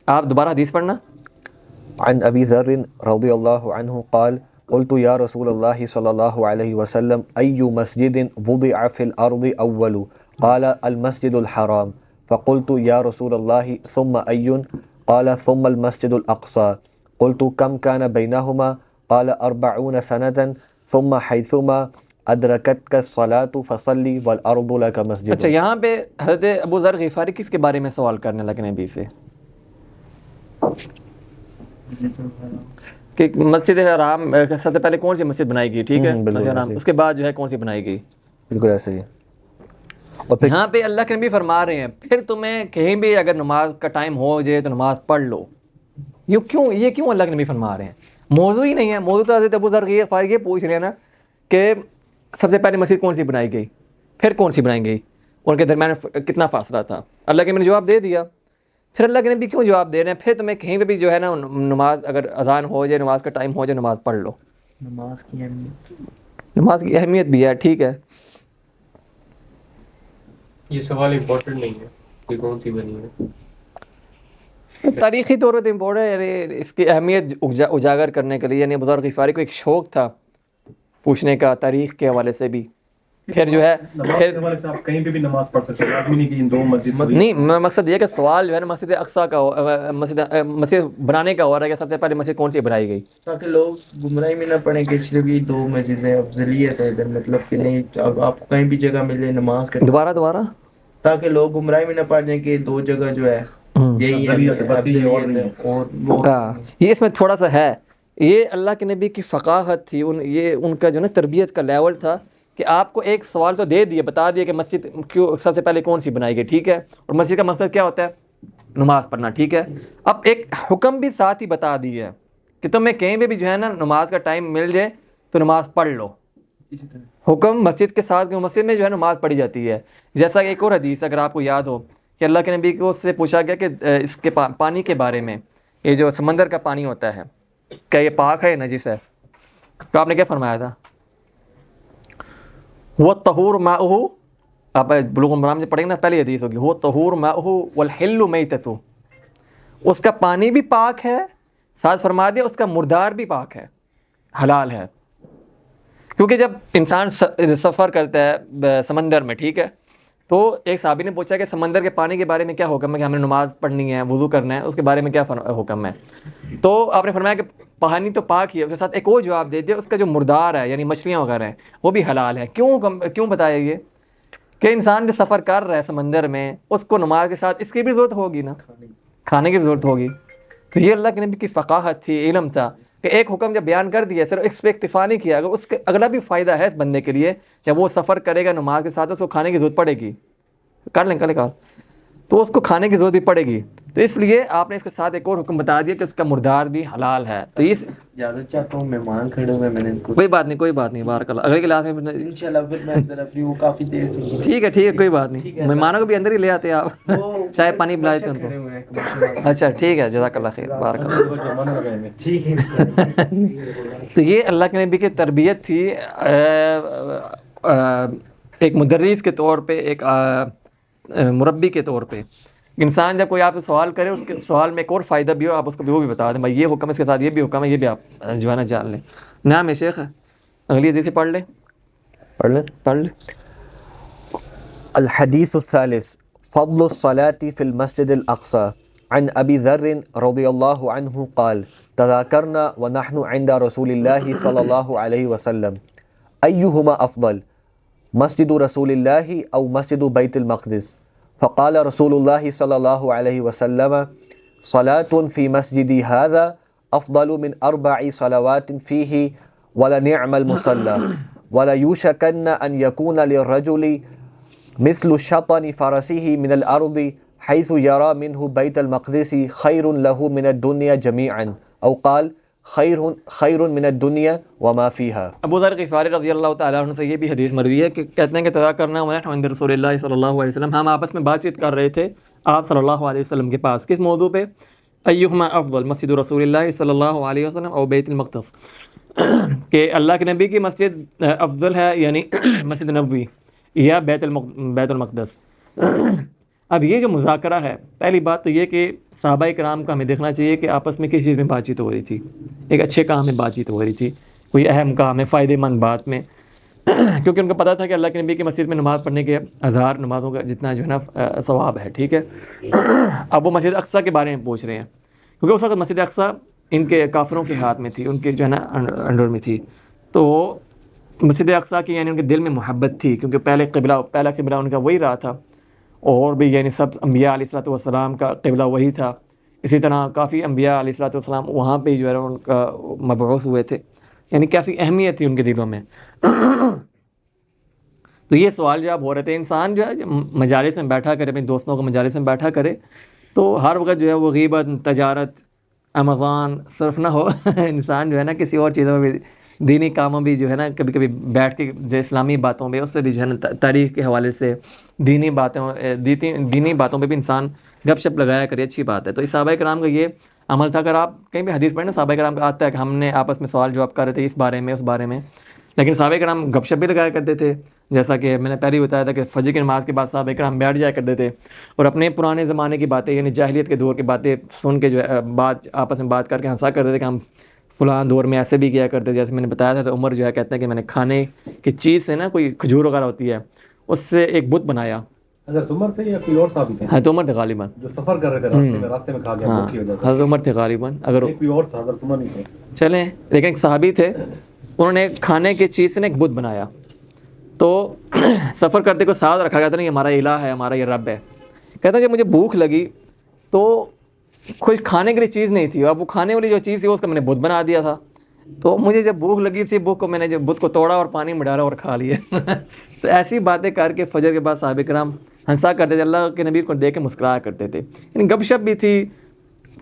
آپ دوبارہ حدیث پڑھنا. عن ابی ذر رضی اللہ عنہ قال قلت یا رسول اللہ صلی اللہ علیہ وسلم ای مسجد وضع فی الارض اول قال المسجد الحرام فقلت یا رسول اللہ ثم ای قال ثم المسجد الاقصى قلت کم کان بینہما قال 40 سنة ثم حیثما ادرکتک الصلاة فصلی والارض لک مسجد. اچھا یہاں پہ حضرت ابو ذر غفاری کس کے بارے میں سوال کرنے لگے نبی سے کہ مسجد حرام سب سے پہلے کون سی مسجد بنائی گئی، ٹھیک ہے، مسجد حرام، اس کے بعد جو ہے کون سی بنائی گئی. بالکل ایسے ہی. اور پھر یہاں پہ اللہ کے نبی فرما رہے ہیں پھر تمہیں کہیں بھی اگر نماز کا ٹائم ہو جائے تو نماز پڑھ لو. یہ کیوں اللہ کے نبی فرما رہے ہیں؟ موضوع ہی نہیں ہے. موضوع تو حضرت ابو ذر غفاری یہ پوچھ رہے ہیں نا کہ سب سے پہلے مسجد کون سی بنائی گئی، پھر کون سی بنائی گئی، ان کے درمیان کتنا فاصلہ تھا. اللہ کے نبی نے جواب دے دیا. پھر اللہ کے نبی کیوں جواب دے رہے ہیں؟ پھر تمہیں کہیں پہ بھی جو ہے نا نماز اگر اذان ہو جائے، نماز کا ٹائم ہو جائے، نماز پڑھ لو. نماز کی اہمیت بھی ہے، ٹھیک ہے. یہ سوال امپورٹنٹ نہیں ہے کہ کون سی بنی ہے، تاریخی طور پر امپورٹنٹ ہے، یعنی اس کی اہمیت اجاگر کرنے کے لیے. یعنی ابو ذر غفاری کو ایک شوق تھا پوچھنے کا تاریخ کے حوالے سے بھی. پھر جو ہے نماز پڑھنے والے سے آپ کہیں پہ بھی نماز پڑھ سکتے ہیں، لازمی نہیں کہ ان دو مسجد میں نہیں، مقصد یہ کہ سوال جو ہے نا مسجد اقصیٰ کا مسجد بنانے کا ہو رہا ہے کہ سب سے پہلے مسجد کون سی بنائی گئی؟ تاکہ لوگ گمراہی میں نہ پڑیں کہ صرف یہ دو مسجدیں افضلیت ہے ادھر، مطلب کہ نہیں اب آپ کو کہیں بھی جگہ ملے نماز کرنے، دوبارہ تاکہ لوگ گمراہی میں نہ پڑ جائیں کہ دو جگہ جو ہے یہی افضلیت ہے، بس یہ اور افضلیت نہیں ہے اور وہ ہاں، یہ اس میں تھوڑا سا ہے، یہ اللہ کے نبی کی فقاہت تھی، یہ ان کا جو نا تربیت کا لیول تھا کہ آپ کو ایک سوال تو دے دیا، بتا دیا کہ مسجد کیوں سب سے پہلے کون سی بنائی گئی، ٹھیک ہے، اور مسجد کا مقصد کیا ہوتا ہے؟ نماز پڑھنا، ٹھیک ہے۔ اب ایک حکم بھی ساتھ ہی بتا دی ہے کہ تمہیں کہیں پہ بھی جو ہے نا نماز کا ٹائم مل جائے تو نماز پڑھ لو، حکم مسجد کے ساتھ، مسجد میں جو ہے نماز پڑھی جاتی ہے۔ جیسا کہ ایک اور حدیث اگر آپ کو یاد ہو کہ اللہ کے نبی کو سے پوچھا گیا کہ اس کے پانی کے بارے میں، یہ جو سمندر کا پانی ہوتا ہے کیا یہ پاک ہے یا نجس ہے؟ تو آپ نے کیا فرمایا تھا؟ وہ طہور ماؤہ، آپ بلوغ المرام سے پڑھیں گے نا، پہلی حدیث ہوگی، وہ طہور ماؤہ والحل میتتہ، اس کا پانی بھی پاک ہے، ساتھ فرما دیا اس کا مردار بھی پاک ہے، حلال ہے۔ کیونکہ جب انسان سفر کرتا ہے سمندر میں، ٹھیک ہے، تو ایک صحابی نے پوچھا کہ سمندر کے پانی کے بارے میں کیا حکم ہے کہ ہمیں نماز پڑھنی ہے، وضو کرنا ہے، اس کے بارے میں کیا حکم ہے؟ تو آپ نے فرمایا کہ پانی تو پاک ہی ہے، اس کے ساتھ ایک اور جواب دے دیا، اس کا جو مردار ہے یعنی مچھلیاں وغیرہ ہیں وہ بھی حلال ہے۔ کیوں بتایا یہ کہ انسان جو سفر کر رہا ہے سمندر میں، اس کو نماز کے ساتھ اس کی بھی ضرورت ہوگی نا، کھانے کی بھی ضرورت ہوگی۔ تو یہ اللہ کے نبی کی فقاہت تھی، علم تھا کہ ایک حکم جب بیان کر دیا، صرف اس پہ اکتفا نہیں کیا، اگر اس کے اگلا بھی فائدہ ہے اس بندے کے لیے، جب وہ سفر کرے گا نماز کے ساتھ اس کو کھانے کی ضرورت پڑے گی، کر لیں کل کا، تو اس کو کھانے کی ضرورت بھی پڑے گی، تو اس لیے آپ نے اس کے ساتھ ایک اور حکم بتا دیا کہ اس کا مردار بھی حلال ہے۔ تو اس اجازت چاہتا ہوں، مہمان کھڑے ہوئے میں نے ان کو، کوئی بات نہیں، بارک اللہ، اگلے کلاس میں انشاءاللہ پھر میں ذرا فری ہوں، کافی دیر سے ٹھیک ہے، کوئی بات نہیں، مہمانوں کو بھی اندر ہی لے آتے آپ، چائے پانی پلائے تھے ان کو۔ اچھا ٹھیک ہے، جزاک اللہ خیر، بارک اللہ۔ ٹھیک ہے۔ تو یہ اللہ کے نبی کی تربیت تھی، ایک مدرس کے طور پہ، ایک مربی کے طور پہ۔ انسان جب کوئی آپ سے سوال کرے، اس کے سوال میں ایک اور فائدہ بھی ہو، آپ اس کو وہ بھی بتا دیں، بھائی یہ حکم، اس کے ساتھ یہ بھی حکم ہے، یہ بھی آپ جو ہے نا جان لیں۔ نام ہے شیخ، اگلی حدیث سے پڑھ لیں۔ الحديث الثالث فضل الصلاة في المسجد الأقصى عن أبي ذر رضي الله عنه قال تذاكرنا ونحن عند رسول الله صلى الله عليه وسلم أيهما أفضل مسجد رسول الله أو مسجد بيت المقدس فقال رسول الله صلى الله عليه وسلم صلاة في مسجدي هذا أفضل من 4 صلوات فيه ولنعم المصلى ولا يوشكن أن يكون للرجل مثل شطن فرسه من الأرض حيث يرى منه بيت المقدس خير له من الدنيا جميعا أو قال خير من الدنيا وما فيها۔ ابو ذر غفاری رضی اللہ تعالیٰ عنہ سے یہ بھی حدیث مروی ہے کہ کہتے ہیں کہ تذا کرنا عند رسول اللہ صلی اللہ علیہ وسلم، ہم آپس میں بات چیت کر رہے تھے آپ صلی اللہ علیہ وسلم کے پاس، کس موضوع پہ؟ ایہما افضل مسجد رسول اللہ صلی اللہ علیہ وسلم او بیت المقدس، کہ اللہ کے نبی کی مسجد افضل ہے یعنی مسجد نبوی یا بیت المقدس۔ اب یہ جو مذاکرہ ہے، پہلی بات تو یہ کہ صحابہ کرام کا ہمیں دیکھنا چاہیے کہ آپس میں کس چیز میں بات چیت ہو رہی تھی، ایک اچھے کام میں بات چیت ہو رہی تھی، کوئی اہم کام ہے، فائدہ مند بات میں، کیونکہ ان کو پتہ تھا کہ اللہ کے نبی کی مسجد میں نماز پڑھنے کے 1000 نمازوں کا جتنا جو ہے نا ثواب ہے، ٹھیک ہے۔ اب وہ مسجد اقصیٰ کے بارے میں پوچھ رہے ہیں، کیونکہ اس وقت مسجد اقصیٰ ان کے کافروں کے ہاتھ میں تھی، ان کے جو ہے نا انڈر میں تھی، تو مسجد اقصیٰ کی یعنی ان کے دل میں محبت تھی، کیونکہ پہلا قبلہ ان کا وہی رہا تھا، اور بھی یعنی سب انبیاء علیہ الصلوۃ والسلام کا قبلہ وہی تھا، اسی طرح کافی انبیاء علیہ الصلوۃ والسلام وہاں پہ جو ہے ان کا مبعوث ہوئے تھے، یعنی کیسی اہمیت تھی ان کے دلوں میں۔ تو یہ سوال جواب ہو رہے تھے، انسان جو ہے مجالس میں بیٹھا کرے، اپنے دوستوں کو مجالس میں بیٹھا کرے، تو ہر وقت جو ہے وہ غیبت، تجارت، امیزان صرف نہ ہو، انسان جو ہے نا کسی اور چیزوں میں بھی، دینی کاموں بھی جو ہے نا کبھی کبھی بیٹھ کے جو اسلامی باتوں پہ، اس پہ بھی جو ہے نا تاریخ کے حوالے سے دینی باتوں پہ بھی انسان گپ شپ لگایا کرے، اچھی بات ہے۔ تو صحابہ کرام کا یہ عمل تھا۔ اگر آپ کہیں بھی حدیث پڑھیں نا، صحابہ کرام کا آتا ہے کہ ہم نے آپس میں سوال جواب کر رہے تھے اس بارے میں اس بارے میں، لیکن صحابہ کرام گپ شپ بھی لگایا کرتے تھے، جیسا کہ میں نے پہلے ہی بتایا تھا کہ فجر کی نماز کے بعد صحابہ کرام بیٹھ جایا کرتے تھے اور اپنے پرانے زمانے کی باتیں، یعنی جاہلیت کے دور کی باتیں سن کے جو ہے بات آپس میں بات کر کے ہنسا کرتے تھے کہ ہم فلاں دور میں ایسے بھی کیا کرتے، جیسے میں نے بتایا تھا، تو عمر جو ہے کہتے ہیں کہ میں نے کھانے کی چیز سے نا، کوئی کھجور وغیرہ ہوتی ہے، اس سے ایک بت بنایا. حضرت عمر تھے یا کوئی اور صحابی تھے حضرت عمر تھے غالباً. جو سفر کر رہے تھے راستے میں کھا گیا ہاں بھوک کی وجہ سے؟ حضرت عمر تھے غالباً. اگر کوئی اور تھا، حضرت عمر نہیں تھے. چلیں، لیکن ایک صحابی تھے، انہوں نے کھانے کی چیز سے نا ایک بت بنایا. تو سفر کرتے کو ساتھ رکھا گیا تھا نا، یہ ہمارا الہ ہے، ہمارا یہ رب ہے. کہتا ہے جب مجھے بھوک لگی تو کچھ کھانے کے لیے چیز نہیں تھی، اب وہ کھانے والی جو چیز تھی اس کا میں نے بت بنا دیا تھا. تو مجھے جب بھوک لگی تھی، بھوک کو میں نے جب بت کو توڑا اور پانی میں ڈالا اور کھا لیا. تو ایسی باتیں کر کے فجر کے بعد صحابہ کرام ہنسا کرتے تھے، اللہ کے نبی کو دیکھ کے مسکرایا کرتے تھے. یعنی گپ شپ بھی تھی،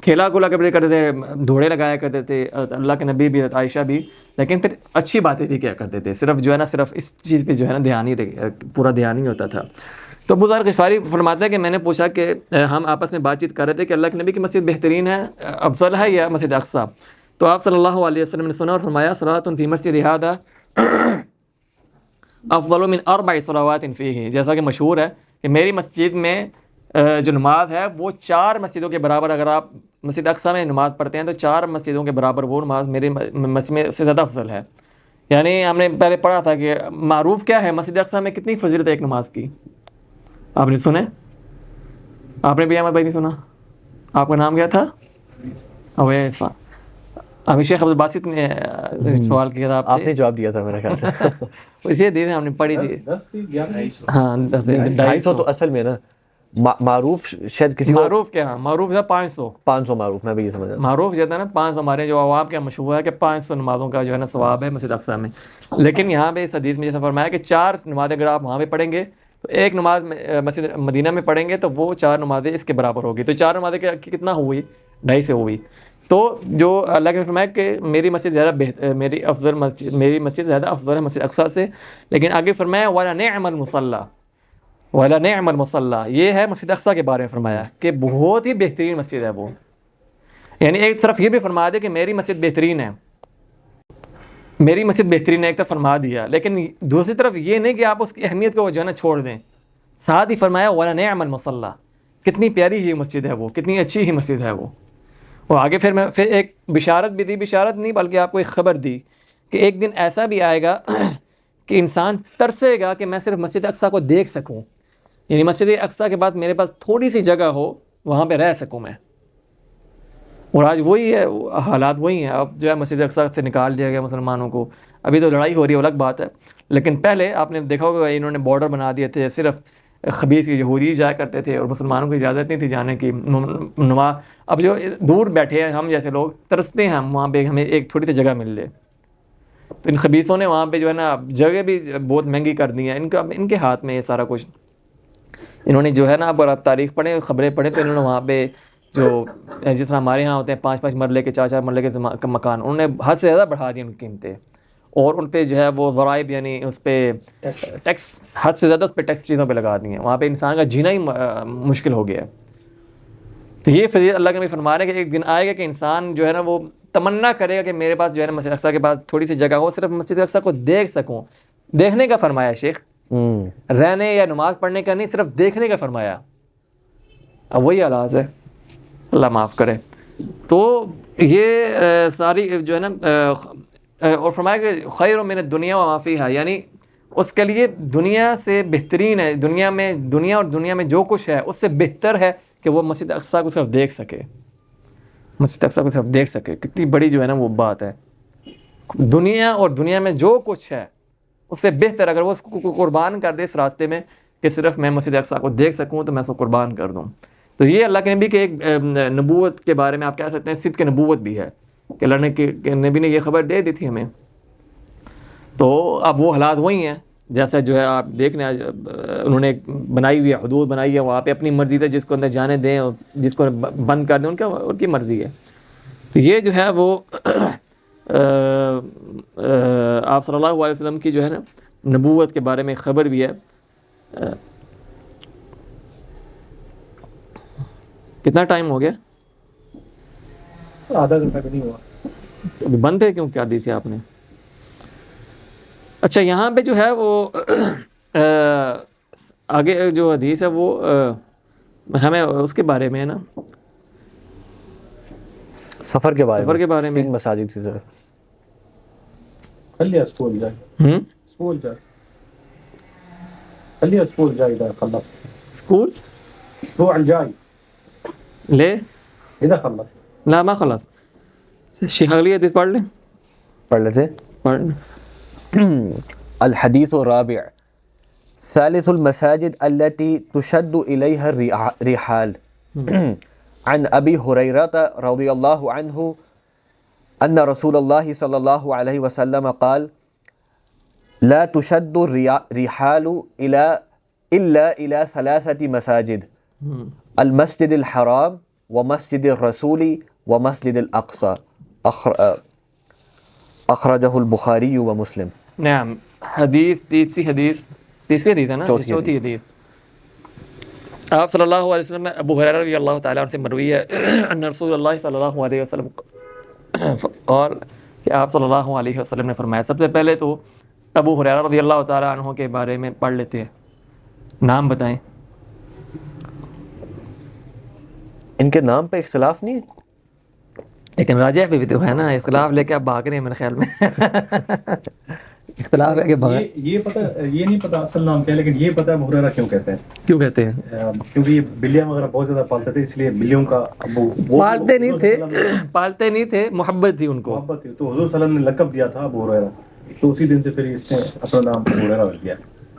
کھیلا کولا کرتے تھے، دھوڑے لگایا کرتے تھے اللہ کے نبی بھی، عائشہ بھی. لیکن پھر اچھی باتیں بھی کیا کرتے تھے، صرف جو ہے نا، صرف اس چیز پہ جو ہے نا دھیان ہی پورا دھیان ہی ہوتا تھا. تو ابو ذر غفاری فرماتے ہیں کہ میں نے پوچھا کہ ہم آپس میں بات چیت کر رہے تھے کہ اللہ کے نبی کی مسجد بہترین ہے، افضل ہے یا مسجد اقصیٰ؟ تو آپ صلی اللہ علیہ وسلم نے سنا اور فرمایا صلاۃ فی مسجد ھذا افضل من 4 صلوات فیہ. جیسا کہ مشہور ہے کہ میری مسجد میں جو نماز ہے وہ 4 مسجدوں کے برابر، اگر آپ مسجد اقصیٰ میں نماز پڑھتے ہیں تو 4 مسجدوں کے برابر وہ نماز میری مسجد میں سے زیادہ افضل ہے. یعنی ہم نے پہلے پڑھا تھا کہ معروف کیا ہے، مسجد اقصیٰ میں کتنی فضیلت ہے ایک نماز کی. آپ نے سنے؟ آپ نے بھی احمد بھائی نہیں سنا؟ آپ کا نام کیا تھا؟ اویس. ابھی شیخ عبدالباسط نے سوال کیا تھا آپ نے جواب دیا تھا میرا خیال سے. اسی دن ہم نے پڑھی تھی. 10 تھی 11 ہاں 250 تو اصل میں نا معروف شاید کسی معروف کیا، معروف ہے 500 معروف، میں بھی یہ سمجھ رہا معروف جو ہے نا 500. ہمارے جو عوام کا مشہور ہے کہ 500 نمازوں کا جو ہے نا ثواب ہے مسجد اقصیٰ میں. لیکن یہاں پہ اس حدیث میں جیسا فرمایا کہ 4 نمازیں اگر آپ وہاں پہ پڑھیں گے تو ایک نماز مسجد مدینہ میں پڑھیں گے تو وہ 4 نمازیں اس کے برابر ہوگی. تو 4 نمازیں کتنا ہوئی؟ 250 ہوئی. تو جو اللہ کے فرمایا کہ میری مسجد زیادہ میری مسجد زیادہ افضل ہے مسجد اقصیٰ سے. لیکن آگے فرمایا وَلَا نِعْمَ الْمُصَلَّى، وَلَا نِعْمَ الْمُصَلَّى، یہ ہے مسجد اقصیٰ کے بارے میں فرمایا کہ بہت ہی بہترین مسجد ہے وہ. یعنی ایک طرف یہ بھی فرما دے کہ میری مسجد بہترین ہے، میری مسجد بہترین ہے، ایک طرف فرما دیا، لیکن دوسری طرف یہ نہیں کہ آپ اس کی اہمیت کو جو ہے نا چھوڑ دیں. ساتھ ہی فرمایا وَلَا نِعْمَ الْمُصَلَّى، کتنی پیاری ہی مسجد ہے وہ، کتنی اچھی ہی مسجد ہے وہ. اور آگے پھر ایک بشارت بھی دی، بشارت نہیں بلکہ آپ کو ایک خبر دی کہ ایک دن ایسا بھی آئے گا کہ انسان ترسے گا کہ میں صرف مسجد اقصیٰ کو دیکھ سکوں. یعنی مسجد اقصیٰ کے بعد میرے پاس تھوڑی سی جگہ ہو، وہاں پہ رہ سکوں میں. اور آج وہی ہے، حالات وہی ہیں. اب جو ہے مسجد اقصیٰ سے نکال دیا گیا مسلمانوں کو. ابھی تو لڑائی ہو رہی ہے، الگ بات ہے، لیکن پہلے آپ نے دیکھا ہوگا انہوں نے بارڈر بنا دیے تھے، صرف خبیث یہودی جایا کرتے تھے اور مسلمانوں کی اجازت نہیں تھی جانے کی. اب جو دور بیٹھے ہیں ہم جیسے لوگ ترستے ہیں ہم وہاں پہ ہمیں ایک تھوڑی سی جگہ مل جائے. تو ان خبیثوں نے وہاں پہ جو ہے نا جگہ بھی بہت مہنگی کر دی ہیں. ان کے ہاتھ میں یہ سارا کچھ. انہوں نے جو ہے نا، اگر آپ تاریخ پڑھیں، خبریں پڑھیں، تو انہوں نے وہاں پہ جو جس طرح ہمارے ہاں ہوتے ہیں 5-5 مرلے کے 4-4 مرلے کے مکان، انہوں نے حد سے زیادہ بڑھا دی ان کی قیمتیں. اور ان پہ جو ہے وہ ضرائب، یعنی اس پہ ٹیکس حد سے زیادہ اس پہ ٹیکس چیزوں پہ لگا دی ہیں. وہاں پہ انسان کا جینا ہی مشکل ہو گیا ہے. تو یہ فضیلت اللہ کے نبی فرما رہے ہیں کہ ایک دن آئے گا کہ انسان جو ہے نا وہ تمنا کرے گا کہ میرے پاس جو ہے نا مسجد اقصیٰ کے پاس تھوڑی سی جگہ ہو، صرف مسجد اقصیٰ کو دیکھ سکوں. دیکھنے کا فرمایا شیخ، رہنے یا نماز پڑھنے کا نہیں، صرف دیکھنے کا فرمایا. اب وہی حالات ہے، اللہ معاف کرے. تو یہ ساری جو ہے نا، اور فرمایا کہ خیر من الدنیا وما فیہا، یعنی اس کے لیے دنیا سے بہترین ہے، دنیا اور دنیا میں جو کچھ ہے اس سے بہتر ہے کہ وہ مسجد اقصیٰ کو صرف دیکھ سکے. مسجد اقصیٰ کو صرف دیکھ سکے، کتنی بڑی جو ہے نا وہ بات ہے. دنیا اور دنیا میں جو کچھ ہے اس سے بہتر اگر وہ اس کو قربان کر دے اس راستے میں کہ صرف میں مسجد اقصیٰ کو دیکھ سکوں تو میں اس کو قربان کر دوں. تو یہ اللہ کے نبی کے ایک نبوت کے بارے میں آپ کہہ سکتے ہیں صدق نبوت بھی ہے کہ اللہ کے نبی نے یہ خبر دے دی تھی ہمیں. تو اب وہ حالات وہی ہیں جیسا جو ہے آپ دیکھ لیں. انہوں نے بنائی ہوئی حدود بنائی ہے، وہاں پہ اپنی مرضی سے جس کو اندر جانے دیں اور جس کو بند کر دیں ان کی مرضی ہے. تو یہ جو ہے وہ آپ صلی اللہ علیہ وسلم کی جو ہے نا نبوت کے بارے میں خبر بھی ہے. کتنا ٹائم ہو گیا؟ آدھا گھنٹہ بھی نہیں ہوا. ابھی بند ہے کیوں کیا دی تھی آپ نے؟ اچھا یہاں پہ جو ہے وہ آگے جو حدیث ہے وہ ہمیں اس کے بارے میں ہے نا، سفر کے بارے سفر کے بارے میں 3 مساجد کی طرف. خليها اسبوع جاي اسبوع جاي خليها اسبوع جاي اذا خلصت اسکول الاسبوع الجاي ليه؟ اذا خلصت. لا ما خلاص. شیخ اگلی حدیث پڑھ لیں. پڑھ لیتے. پڑھ لیں. الحديث الرابع ثالث المساجد التي تشد إليها الرحال عن أبي هريرة رضي الله عنه أن رسول الله صلى الله عليه وسلم قال لا تشد الرحال إلا إلى 3 مساجد المسجد الحرام ومسجد الرسول ومسجد الأقصى أخرجه البخاري ومسلم. نعم. حدیث تیسری حدیث ہے نا, چوتھی حدیث. آپ صلی اللہ علیہ وسلم میں ابو ہریرہ رضی اللہ تعالیٰ عنہ سے مروی ہے ان رسول اللہ صلی اللہ علیہ وسلم اور کہ آپ صلی اللہ علیہ وسلم نے فرمایا. سب سے پہلے تو ابو ہریرہ رضی اللہ تعالیٰ عنہ کے بارے میں پڑھ لیتے ہیں. نام بتائیں. ان کے نام پہ اختلاف نہیں ہے لیکن راجح پہ بھی تو ہے نا اختلاف, لے کے آپ بھاگ رہے ہیں میرے خیال میں. اختلاف ہے کہ یہ پتہ, یہ نہیں پتہ اصل نام کیا ہے, لیکن یہ پتہ ہے ابو ہریرہ کیوں کہتے ہیں. کیوں کہتے ہیں؟ کیونکہ یہ بلیاں وغیرہ بہت زیادہ پالتے تھے, اس لیے بلیوں کا ابو پالتے نہیں تھے, محبت تھی ان کو, محبت تھی. تو حضور صلی اللہ علیہ وسلم نے لقب دیا تھا ابو ہریرہ, تو اسی دن سے پھر اس نے اپنا نام ابو ہریرہ رکھ دیا.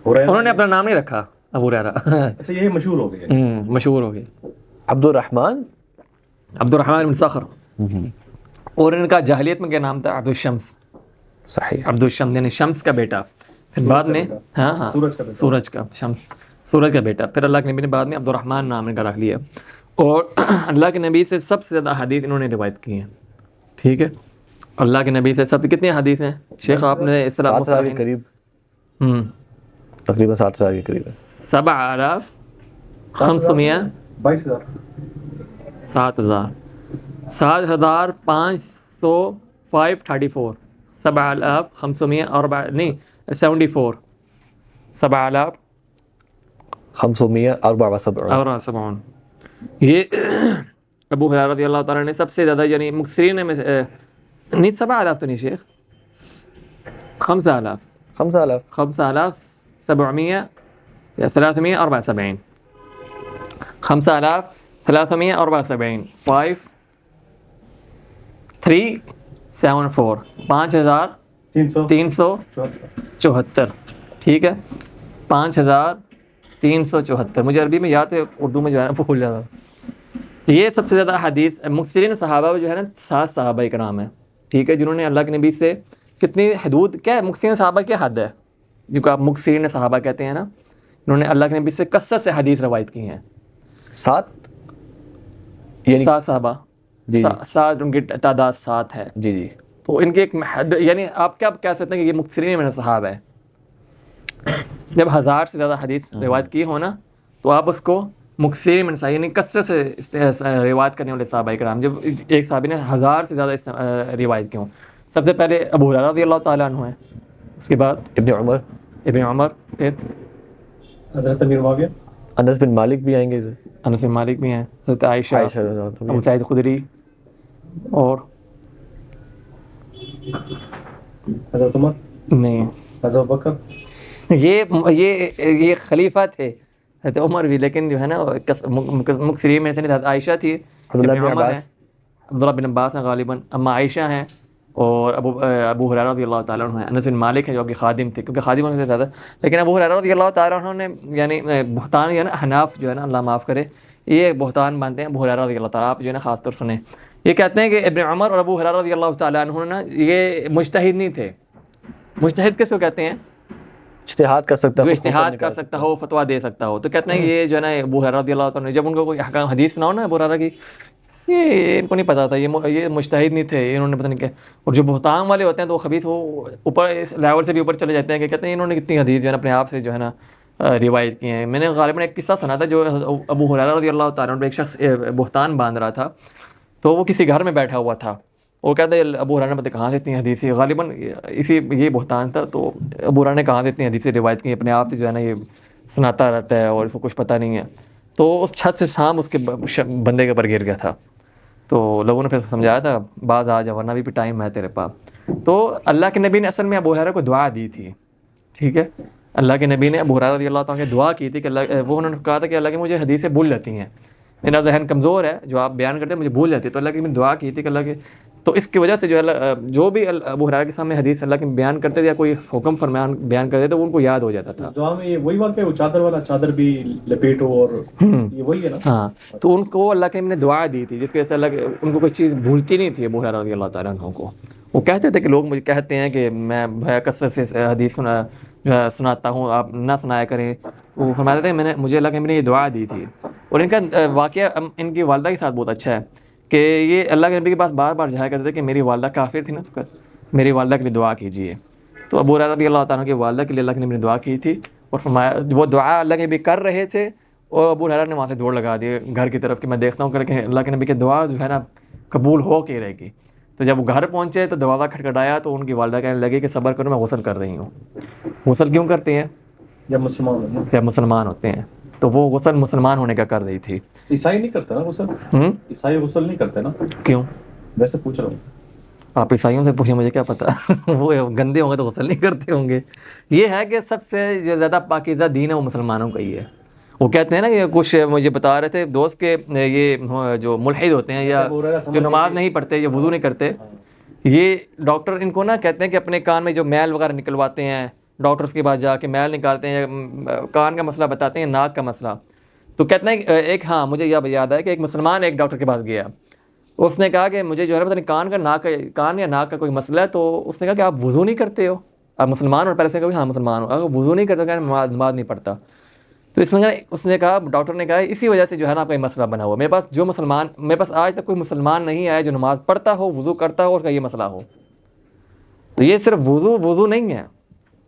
انہوں نے اپنا نام نہیں رکھا ابو ہریرہ. اچھا یہ مشہور ہو گئے, مشہور ہو گئے. عبد الرحمن بن صخر. اور ان کا جاہلیت میں کیا نام تھا؟ عبد الشمس. صحیح. عبد الشمس یعنی شمس کا بیٹا. پھر بعد میں ہاں سورج کا بیٹا. پھر اللہ کے نبی نے بعد میں عبد الرحمن نام ان کا رکھ لیا. اور اللہ کے نبی سے سب سے زیادہ حدیث انہوں نے روایت کی ہیں. ٹھیک ہے, اللہ کے نبی سے سب کتنی حدیث ہیں شیخ آپ نے؟ 7,000 کے قریب, تقریباً 7,000 کے قریب ہے. 7,534 7,500 نہیں 74 7,574. یہ ابو ہریرہ رضی اللہ تعالیٰ نے سب سے زیادہ یعنی مکثرین میں نہیں 7,000 تو نہیں شیخ, 5,000 5,774 5,374 5,374. ٹھیک ہے, 5,374. مجھے عربی میں یاد ہے, اردو میں جو ہے نا بھول جاتا. تو یہ سب سے زیادہ حدیث مکثرین صحابہ جو ہے نا 7 صحابہ کرام ہیں. ٹھیک ہے, جنہوں نے اللہ کے نبی سے کتنی حدود کیا ہے, مکثرین صحابہ کیا حد ہے جو کہ آپ مکثرین صحابہ کہتے ہیں نا, انہوں نے اللہ کے نبی سے کثرت سے حدیث روایت کی ہیں. 7 یعنی 7 صحابہ, 7 ان کی تعداد 7 ہے. جی. تو ان کی ایک یعنی آپ کیا کہہ سکتے ہیں کہ یہ مکثرین میں صحابہ ہے. جب 1000 سے زیادہ حدیث روایت کی ہو نا, تو آپ اس کو مکثرین میں یعنی کثرت سے روایت کرنے والے صحابہ کرام. جب ایک صحابی نے 1000 سے زیادہ روایت کی ہوں, سب سے پہلے ابو ہریرہ رضی اللہ تعالیٰ عنہ ہیں, اس کے بعد ابن عمر, پھر حضرت امیر معاویہ, انس بن مالک بھی آئیں گے, انس بن مالک بھی ہیں, حضرت عائشہ, ابو سعید خدری, اور حضرت عمر نہیں, حضرت بکر. یہ خلیفہ تھے حضرت عمر بھی, لیکن جو ہے نا مکثرین میں سے نہیں. حضرت عائشہ تھی, عبداللہ بن عباس ہیں غالباً, اما عائشہ ہیں, اور ابو ہریرہ رضی اللہ تعالیٰ عنہ ہیں. انس بن مالک ہیں جو کہ خادم تھے, کیونکہ خادم ہونے سے زیادہ. لیکن ابو ہریرہ رضی اللہ تعالیٰ عنہ نے یعنی بہتان جو ہے نا, حناف جو ہے نا, اللہ معاف کرے, یہ بہتان مانتے ہیں ابو ہریرہ رضی اللہ تعالیٰ. آپ جو ہے نا خاص طور سنیں, یہ کہتے ہیں کہ ابن عمر اور ابو ہریرہ رضی اللہ تعالیٰ عنہ نا یہ مجتہد نہیں تھے. مجتہد کس کو کہتے ہیں؟ اجتہاد کر سکتا جو اجتہاد کر سکتا ہو, فتویٰ دے سکتا ہو. تو کہتے ہیں کہ یہ جو ہے نا ابو ہریرہ رضی اللہ تعالیٰ عنہ, جب ان کو کوئی احکام حدیث سناؤ نا ابو ہریرہ کی, یہ ان کو نہیں پتا تھا, یہ مجتہد نہیں تھے, انہوں نے پتہ نہیں کیا. اور جو بہتان والے ہوتے ہیں تو وہ خبیث وہ اوپر اس لیول سے بھی اوپر چلے جاتے ہیں کہ کہتے ہیں انہوں نے کتنی حدیث جو ہے نا اپنے آپ سے جو ہے نا روایت کی ہیں. میں نے غالباً ایک قصہ سنا تھا, جو ابو ہریرہ رضی اللہ تعالیٰ عنہ ایک شخص بہتان باندھ رہا تھا, تو وہ کسی گھر میں بیٹھا ہوا تھا. وہ کہتا ہے ابو ہریرہ نے پتہ کہاں سے اتنی حدیثیں, غالباً یہ بہتان تھا. تو ابو ہریرہ نے کہاں سے اتنی حدیثیں روایت کی, اپنے آپ سے جو ہے نا یہ سناتا رہتا ہے اور اس کو کچھ پتہ نہیں ہے. تو اس چھت سے شام اس کے بندے کے اوپر گر گیا تھا. تو لوگوں نے پھر سمجھایا تھا بعض آ جا ورنہ بھی ٹائم ہے تیرے پاس. تو اللہ کے نبی نے اصل میں ابو ہریرہ کو دعا دی تھی, ٹھیک ہے. اللہ کے نبی نے ابو ہریرہ رضی اللہ تعالیٰ عنہ دعا کی تھی کہ اللہ, وہ انہوں نے کہا تھا کہ اللہ کی مجھے حدیثیں بھول جاتی ہیں, میرا ذہن کمزور ہے, جو آپ بیان کرتے ہیں مجھے بھول جاتی ہے. تو اللہ کی دعا کی تھی کہ اللہ کے, تو اس کی وجہ سے جو ہے جو بھی ابو ہریرہ کے سامنے حدیث اللہ کے بیان کرتے تھے یا کوئی حکم فرمان بیان کرتے تھے وہ ان کو یاد ہو جاتا تھا. دعا میں یہ وہی واقعہ وہ چادر والا, چادر بھی لپیٹو اور یہ وہی ہے نا. ہاں, تو ان کو اللہ کے نے دعا دی تھی جس کی وجہ سے اللہ ان کو کوئی چیز بھولتی نہیں تھی ابو ہریرہ رضی اللہ تعالیٰ عنہ کو. وہ کہتے تھے کہ لوگ مجھے کہتے ہیں کہ میں کثرت سے حدیث سناتا ہوں, آپ نہ سنایا کریں. وہ فرماتے تھے مجھے اللہ کے نبی نے یہ دعا دی تھی. اور ان کا واقعہ ان کی والدہ کے ساتھ بہت اچھا ہے کہ یہ اللہ کے نبی کے پاس بار بار جایا کرتے تھے کہ میری والدہ کافر تھی نا اس وقت, میری والدہ کے لیے دعا کیجیے. تو ابو ہریرہ رضی اللہ تعالیٰ عنہ کی والدہ کے لیے اللہ کے نبی نے دعا کی تھی اور فرمایا وہ دعا اللہ کے نبی کر رہے تھے اور ابو ہریرہ نے وہاں سے دوڑ لگا دی گھر کی طرف کہ میں دیکھتا ہوں کہ اللہ کے نبی کی دعا جو ہے نا قبول ہو کے رہے گی. تو جب وہ گھر پہنچے تو دروازہ کھٹکھٹایا تو ان کی والدہ کہنے لگی کہ صبر کرو میں غسل کر رہی ہوں. غسل کیوں کرتے ہیں؟ جب مسلمان ہوتے ہیں. تو وہ غسل مسلمان ہونے کا کر رہی تھی. عیسائی نہیں کرتے نا غسل, عیسائی غسل نہیں کرتے نا. کیوں؟ ویسے پوچھ رہا ہوں. آپ عیسائیوں سے پوچھیں, مجھے کیا پتہ وہ گندے ہوں گے تو غسل نہیں کرتے ہوں گے. یہ ہے کہ سب سے جو زیادہ پاکیزہ دین ہے وہ مسلمانوں کا ہی ہے. وہ کہتے ہیں نا کہ کچھ مجھے بتا رہے تھے دوست کے یہ جو ملحد ہوتے ہیں یا جو نماز نہیں پڑھتے یا وضو نہیں کرتے, یہ ڈاکٹر ان کو نا کہتے ہیں کہ اپنے کان میں جو میل وغیرہ نکلواتے ہیں, ڈاکٹرز کے پاس جا کے میل نکالتے ہیں یا کان کا مسئلہ بتاتے ہیں, ناک کا مسئلہ. تو کہتے ہیں ایک, ہاں مجھے یاد ہے کہ ایک مسلمان ایک ڈاکٹر کے پاس گیا, اس نے کہا کہ مجھے جو ہے پتہ نہیں کان یا ناک کا کوئی مسئلہ ہے. تو اس نے کہا کہ آپ وضو نہیں کرتے ہو, آپ مسلمان اور پہلے سے کہا ہاں مسلمان ہو, اگر وضو نہیں کرتے تو نماز نہیں پڑھتا. تو اس نے کہا, ڈاکٹر نے کہا اسی وجہ سے جو ہے نا آپ کا یہ مسئلہ بنا ہوا. میرے پاس آج تک کوئی مسلمان نہیں آیا جو نماز پڑھتا ہو, وضو کرتا ہو اور کا یہ مسئلہ ہو. تو یہ صرف وضو نہیں ہے,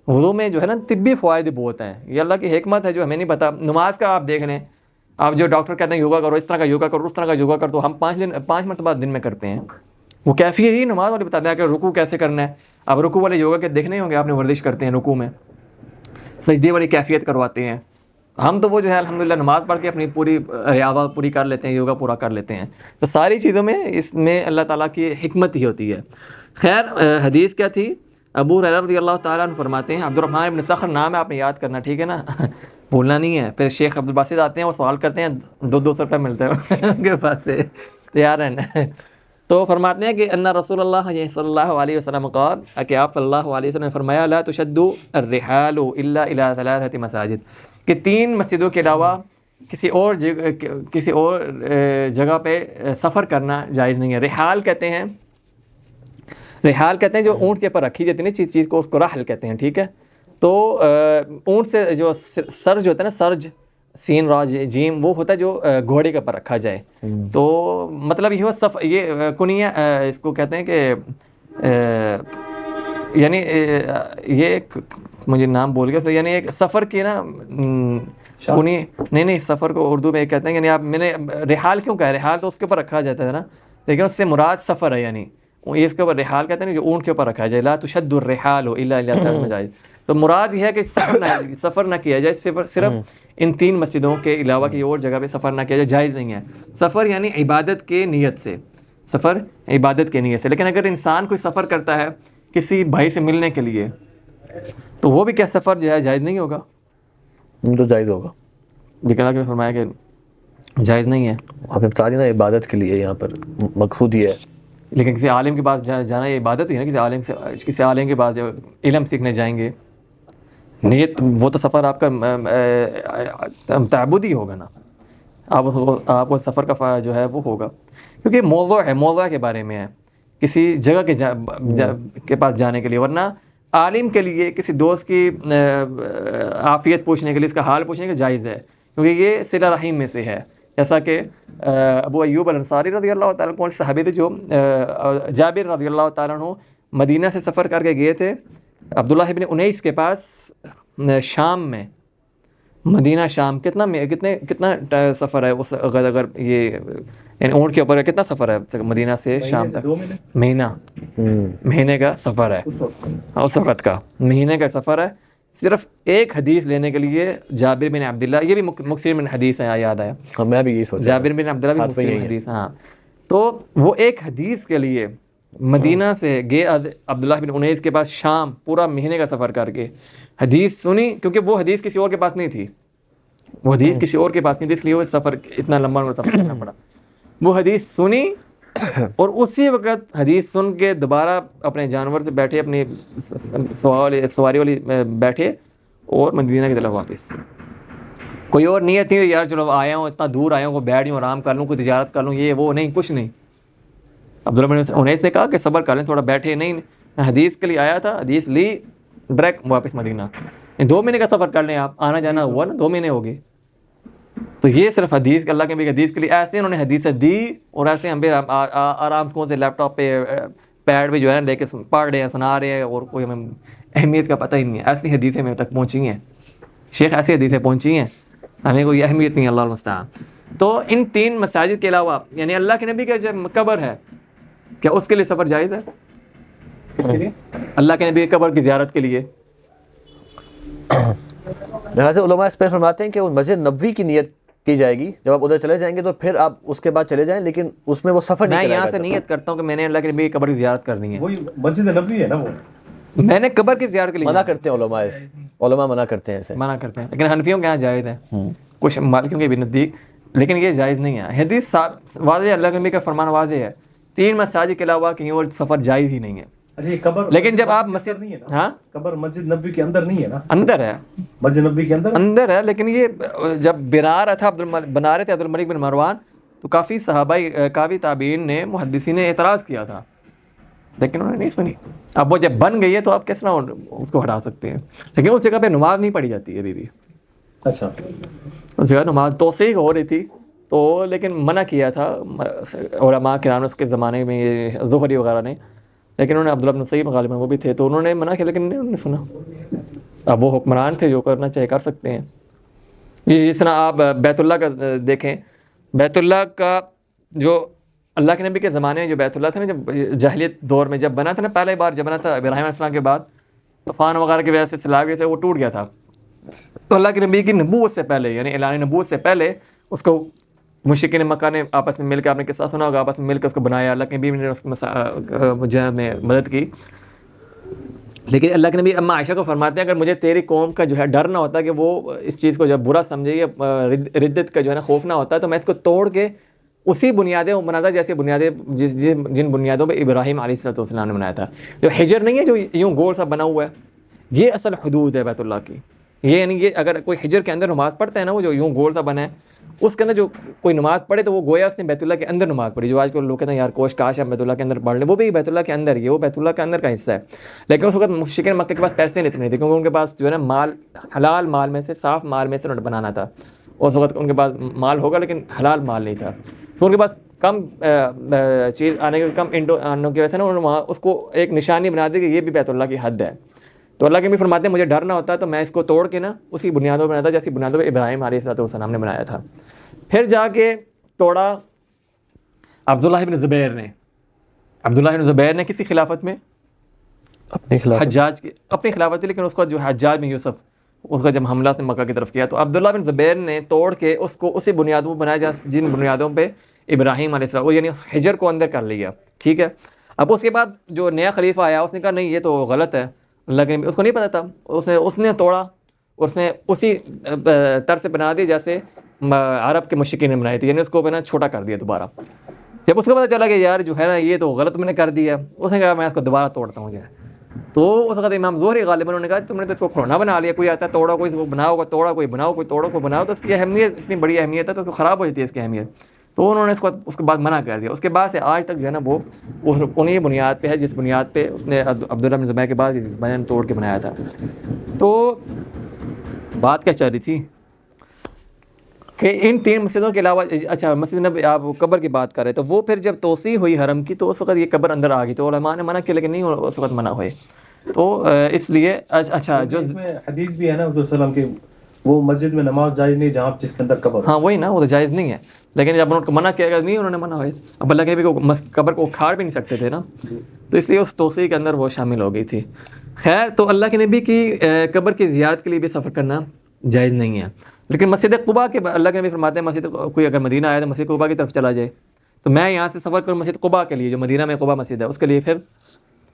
وضو میں جو ہے نا طبی فوائد بہت ہیں. یہ اللہ کی حکمت ہے جو ہمیں نہیں پتہ. نماز کا آپ دیکھ لیں, آپ جو ڈاکٹر کہتے ہیں یوگا کرو, اس طرح کا یوگا کرو, اس طرح کا یوگا کرو, تو ہم 5 مرتبہ دن میں کرتے ہیں. وہ کیفیت ہی نماز والے بتاتے ہیں کہ رکوع کیسے کرنا ہے. اب رکوع والے یوگا کے دیکھنے ہوں گے آپ نے, ورزش کرتے ہیں رکوع میں, سجدے والی کیفیت کرواتے ہیں. ہم تو وہ جو ہے الحمدللہ نماز پڑھ کے اپنی پوری ریاضت پوری کر لیتے ہیں, یوگا پورا کر لیتے ہیں. تو ساری چیزوں میں اس میں اللہ تعالیٰ کی حکمت ہی ہوتی ہے. خیر, حدیث کیا تھی؟ ابو ہریرہ رضی اللہ تعالیٰ عنہ فرماتے ہیں, عبد الرحمن بن صخر نام ہے, آپ نے یاد کرنا, ٹھیک ہے نا, بھولنا نہیں ہے. پھر شیخ عبد الباسط آتے ہیں, وہ سوال کرتے ہیں, 200 روپے ملتے ہیں ان کے پاس سے, تیار ہیں. تو فرماتے ہیں کہ ان رسول اللہ صلی اللہ علیہ وسلم قال, کہ آپ صلی اللہ علیہ وسلم نے فرمایا, لا تشد الرحال الا الى 3 مساجد, کہ 3 مسجدوں کے علاوہ کسی اور جگہ پہ سفر کرنا جائز نہیں ہے. رحال کہتے ہیں جو اونٹ کے اوپر رکھی جاتی ہے نا چیز کو, اس کو رحل کہتے ہیں, ٹھیک ہے. تو اونٹ سے جو سرج ہوتا ہے نا, سرج سین راج جیم, وہ ہوتا ہے جو گھوڑے کے اوپر رکھا جائے. تو مطلب یہ ہوا یہ کنیہ اس کو کہتے ہیں کہ یعنی یہ مجھے نام بول گیا, تو یعنی ایک سفر کی نا کنی, نہیں سفر کو اردو میں کہتے ہیں. یعنی آپ میں نے رحال کیوں کہا, رحال تو اس کے اوپر رکھا جاتا ہے نا, لیکن اس سے مراد سفر ہے. یعنی اس کے اوپر رحال کہتے ہیں جو اونٹ کے اوپر رکھا جائے, لا تشد الرحال الا الى 3 مساجد. تو مراد یہ ہے کہ سفر نہ کیا جائے, صرف ان 3 مسجدوں کے علاوہ کی اور جگہ پہ سفر نہ کیا جائے, جائز نہیں ہے. سفر یعنی عبادت کے نیت سے, سفر عبادت کے نیت سے. لیکن اگر انسان کوئی سفر کرتا ہے کسی بھائی سے ملنے کے لیے, تو وہ بھی کیا سفر جو ہے جائز نہیں ہوگا؟ تو جائز ہوگا, لیکن اللہ نے فرمایا کہ جائز نہیں ہے. آپ نے بتا دیا نا عبادت کے لیے, یہاں پر مقصود یہ ہے. لیکن کسی عالم کے پاس جانا یہ عبادت ہی ہے نا. کسی عالم کے پاس علم سیکھنے جائیں گے, نیت وہ تو سفر آپ کا تعبدی ہوگا نا, آپ کو سفر کا جو ہے وہ ہوگا, کیونکہ موضوع کے بارے میں ہے, کسی جگہ کے پاس جانے کے لیے. ورنہ عالم کے لیے کسی دوست کی عافیت پوچھنے کے لیے, اس کا حال پوچھنے کے جائز ہے, کیونکہ یہ صلہ رحیم میں سے ہے. جیسا کہ ابو ایوب الانصاری رضی اللہ تعالیٰ عنہ صحابی تھے جو جابر رضی اللہ تعالیٰ عنہ مدینہ سے سفر کر کے گئے تھے عبداللہ ابن انیس کے پاس شام میں. مدینہ شام کتنا سفر ہے اس, اگر یہ یعنی اونٹ کے اوپر کتنا سفر ہے مدینہ سے شام تک؟ مہینے کا سفر ہے, اس وقت کا مہینے کا سفر ہے. صرف ایک حدیث لینے کے لیے جابر بن عبداللہ, یہ بھی مکثر من حدیث ہے, یاد آیا, میں بھی یہی سوچا, جابر بن عبداللہ بھی مکثر من حدیث. ہاں, تو وہ ایک حدیث کے لیے مدینہ سے گئے عبداللہ بن انیس کے پاس شام، پورا مہینے کا سفر کر کے حدیث سنی، کیونکہ وہ حدیث کسی اور کے پاس نہیں تھی، وہ حدیث کسی اور کے پاس نہیں تھی، اس لیے وہ سفر اتنا لمبا سفر کرنا پڑا۔ وہ حدیث سنی اور اسی وقت حدیث سن کے دوبارہ اپنے جانور سے بیٹھے، اپنی سواری والی بیٹھے اور مدینہ کی طرف واپس۔ کوئی اور نیت نہیں یار چلو آیا ہوں، اتنا دور آیا ہوں، کوئی بیٹھ جاؤں آرام کر لوں، کوئی تجارت کر لوں، یہ وہ نہیں، کچھ نہیں۔ عبداللہ بن انیس نے کہا کہ صبر کر لیں تھوڑا، بیٹھے نہیں، میں حدیث کے لیے آیا تھا، حدیث لی، ڈائریکٹ واپس مدینہ۔ 2 مہینے کا سفر کر لیں آپ، آنا جانا ہوا نا، 2 مہینے ہو گئے۔ تو یہ صرف حدیث اللہ کے نبی حدیث کے لیے ایسے انہوں نے حدیث دی، اور ایسے ہم بھی آرام سے لیپ ٹاپ پہ پیڈ پہ جو ہے نا لے کے پڑھ رہے ہیں، سنا رہے ہیں، اور کوئی ہمیں اہمیت کا پتہ ہی نہیں ہے۔ ایسی حدیثیں میرے تک پہنچی ہیں، شیخ ایسی حدیثیں پہنچی ہیں، ہمیں کوئی اہمیت نہیں، اللہ المستعان۔ تو ان 3 مساجد کے علاوہ یعنی اللہ کے نبی کا جب قبر ہے، کیا اس کے لیے سفر جائز ہے؟ اس کے لیے اللہ کے نبی کی قبر کی زیارت کے لیے لہٰذا علماء اس پہ فرماتے ہیں کہ وہ مسجد نبوی کی نیت کی جائے گی، جب آپ ادھر چلے جائیں گے تو پھر آپ اس کے بعد چلے جائیں، لیکن اس میں وہ سفر نہیں میں کرائے یہاں گا۔ سے نیت کرتا ہوں کہ میں نے اللہ کے نبی کی قبر کی زیارت کرنی ہے، وہی مسجد نبوی ہے نا، وہ میں نے قبر کی زیارت کے لیے منع کرتے ہیں علماء منع کرتے ہیں اسے۔ منع کرتے ہیں، لیکن حنفیوں کے یہاں جائز ہے، کچھ مالکیوں کے بھی نزدیک، لیکن یہ جائز نہیں ہے۔ حدیث واضح ہے، اللہ کے نبی کا فرمان واضح ہے، 3 مساجد کے علاوہ کہیں اور سفر جائز ہی نہیں ہے۔ اچھا یہ قبر لیکن جب آپ مسجد نہیں ہے نا، ہاں قبر مسجد نبوی کے اندر نہیں ہے نا، اندر ہے، مسجد نبوی کے اندر ہے، لیکن یہ جب بنا رہا تھا بنا رہے تھے عبدالملک بن مروان، تو کافی صحابہ کافی تابعین نے محدثین نے اعتراض کیا تھا، لیکن انہوں نے نہیں سنی۔ اب وہ جب بن گئی ہے تو آپ کس طرح اس کو ہٹا سکتے ہیں؟ لیکن اس جگہ پہ نماز نہیں پڑھی جاتی ہے ابھی بھی، اچھا اس جگہ نماز توسیع ہو رہی تھی تو، لیکن منع کیا تھا علماء کرام اس کے زمانے میں، یہ زہری وغیرہ نے، لیکن انہوں نے عبداللہ بن سعید غالباً وہ بھی تھے، تو انہوں نے منع کیا، لیکن انہوں نے سنا۔ اب وہ حکمران تھے، جو کرنا چاہے کر سکتے ہیں۔ یہ جس طرح آپ بیت اللہ کا دیکھیں، بیت اللہ کا جو اللہ کے نبی کے زمانے میں جو بیت اللہ تھا نا، جب جاہلیت دور میں جب بنا تھا نا، پہلے بار جب بنا تھا ابراہیم علیہ السلام کے بعد، طوفان وغیرہ کی وجہ سے، سیلاب کی وجہ سے وہ ٹوٹ گیا تھا، تو اللہ کے نبی کی نبوت سے پہلے یعنی اعلان نبوت سے پہلے اس کو مشرکین مکہ نے آپس میں مل کے، آپ نے قصہ سنا ہوگا، آپس میں مل کے اس کو بنایا، اللہ کے نبی نے اس جہاد میں مدد کی۔ لیکن اللہ کے نبی اما عائشہ کو فرماتے ہیں، اگر مجھے تیری قوم کا جو ہے ڈر نہ ہوتا کہ وہ اس چیز کو جب برا سمجھے یا ردت کا جو ہے نا خوف نہ ہوتا، تو میں اس کو توڑ کے اسی بنیادیں بناتا جیسے بنیادیں جن بنیادوں پہ ابراہیم علیہ السلام نے بنایا تھا۔ جو حجر نہیں ہے جو یوں گول سا بنا ہوا ہے، یہ اصل حدود ہے بیت اللہ کی۔ یہ یعنی یہ اگر کوئی حجر کے اندر نماز پڑھتا ہے نا، وہ جو یوں گول سا بنا ہے، اس کے اندر جو کوئی نماز پڑھے تو وہ گویا اس نے بیت اللہ کے اندر نماز پڑھی۔ جو آج کل لوگ کہتے ہیں یار کاش ہم بیت اللہ کے اندر پڑھ لیں، وہ بھی بیت اللہ کے اندر ہی ہے، وہ بیت اللہ کے اندر کا حصہ ہے۔ لیکن اس وقت مشرکین مکہ کے پاس پیسے نہیں تھے، کیونکہ ان کے پاس جو ہے نا مال، حلال مال میں سے، صاف مال میں سے انہوں نے بنانا تھا۔ اس وقت ان کے پاس مال ہوگا لیکن حلال مال نہیں تھا، تو ان کے پاس کم چیز آنے کے، کم انڈو آنے کی وجہ سے نا انہوں نے وہاں اس کو ایک نشانی بنا دی کہ یہ بھی بیت اللہ کی حد ہے۔ تو اللہ کے بھی فرماتے ہیں مجھے ڈر نہ ہوتا تو میں اس کو توڑ کے نا اسی بنیادوں پہ بناتا جیسی بنیادوں پہ ابراہیم علیہ السلام نے بنایا تھا۔ پھر جا کے توڑا عبداللہ بن زبیر نے۔ عبداللہ بن زبیر نے کسی خلافت میں؟ اپنی خلاف حجاج کی اپنی خلافت تھی، لیکن اس کا جو حجاج بن یوسف، اس کا جب حملہ سے مکہ کی طرف کیا تو عبداللہ بن زبیر نے توڑ کے اس کو اسی بنیادوں پہ بنایا جن بنیادوں پہ ابراہیم علیہ السلام، وہ یعنی اس حجر کو اندر کر لیا، ٹھیک ہے۔ اب اس کے بعد جو نیا خلیفہ آیا اس نے کہا نہیں یہ تو غلط ہے، لیکن اس کو نہیں پتہ تھا، اس نے توڑا اور اس نے اسی طرز سے بنا دی جیسے عرب کے مشرکین نے بنائی تھی، یعنی اس کو بنا چھوٹا کر دیا دوبارہ۔ جب اس کو پتہ چلا کہ یار جو ہے نا یہ تو غلط میں نے کر دیا، اس نے کہا میں اس کو دوبارہ توڑتا ہوں جو ہے۔ تو اس وقت امام زہری غالباً انہوں نے کہا تم نے تو اس کو کھلونا بنا لیا، کوئی آتا ہے توڑا، کوئی بناؤ، کوئی توڑا، کوئی بناؤ، کوئی توڑو، کوئی بناؤ، تو اس کی اہمیت اتنی بڑی اہمیت ہے تو اس کو خراب ہو جاتی ہے اس کی اہمیت، تو انہوں نے اس کے بعد منع کر دیا۔ اس کے بعد سے آج تک جو ہے نا وہ انہیں بنیاد پہ ہے جس بنیاد پہ اس نے عبداللہ بن زبیر کے بعد اس بنیاد نے توڑ کے بنایا تھا۔ تو بات کیا چل رہی تھی کہ ان 3 مسجدوں کے علاوہ، اچھا مسجد نبی آپ قبر کی بات کر رہے، تو وہ پھر جب توسیع ہوئی حرم کی تو اس وقت یہ قبر اندر آ گئی، تو علماء نے منع کیا لیکن نہیں اس وقت منع ہوئے، تو اس لیے اچھا جو اس میں حدیث بھی ہے نا رسول وسلم کی، وہ مسجد میں نماز جائز نہیں جہاں جس کے اندر قبر، ہاں وہی نا، وہ تو جائز نہیں ہے، لیکن جب انہوں نے منع کیا نہیں انہوں نے منع ہوئے، اب اللہ کے نبی کو قبر کو اکھاڑ بھی نہیں سکتے تھے نا، تو اس لیے اس توسیع کے اندر وہ شامل ہو گئی تھی۔ خیر، تو اللہ کے نبی کی قبر کی زیارت کے لیے بھی سفر کرنا جائز نہیں ہے، لیکن مسجد قباء کے اللہ کے نبی فرماتے ہیں مسجد کوئی اگر مدینہ آیا تو مسجد قباء کی طرف چلا جائے، تو میں یہاں سے سفر کروں مسجد قباء کے لیے، جو مدینہ میں قباء مسجد ہے، اس کے لیے پھر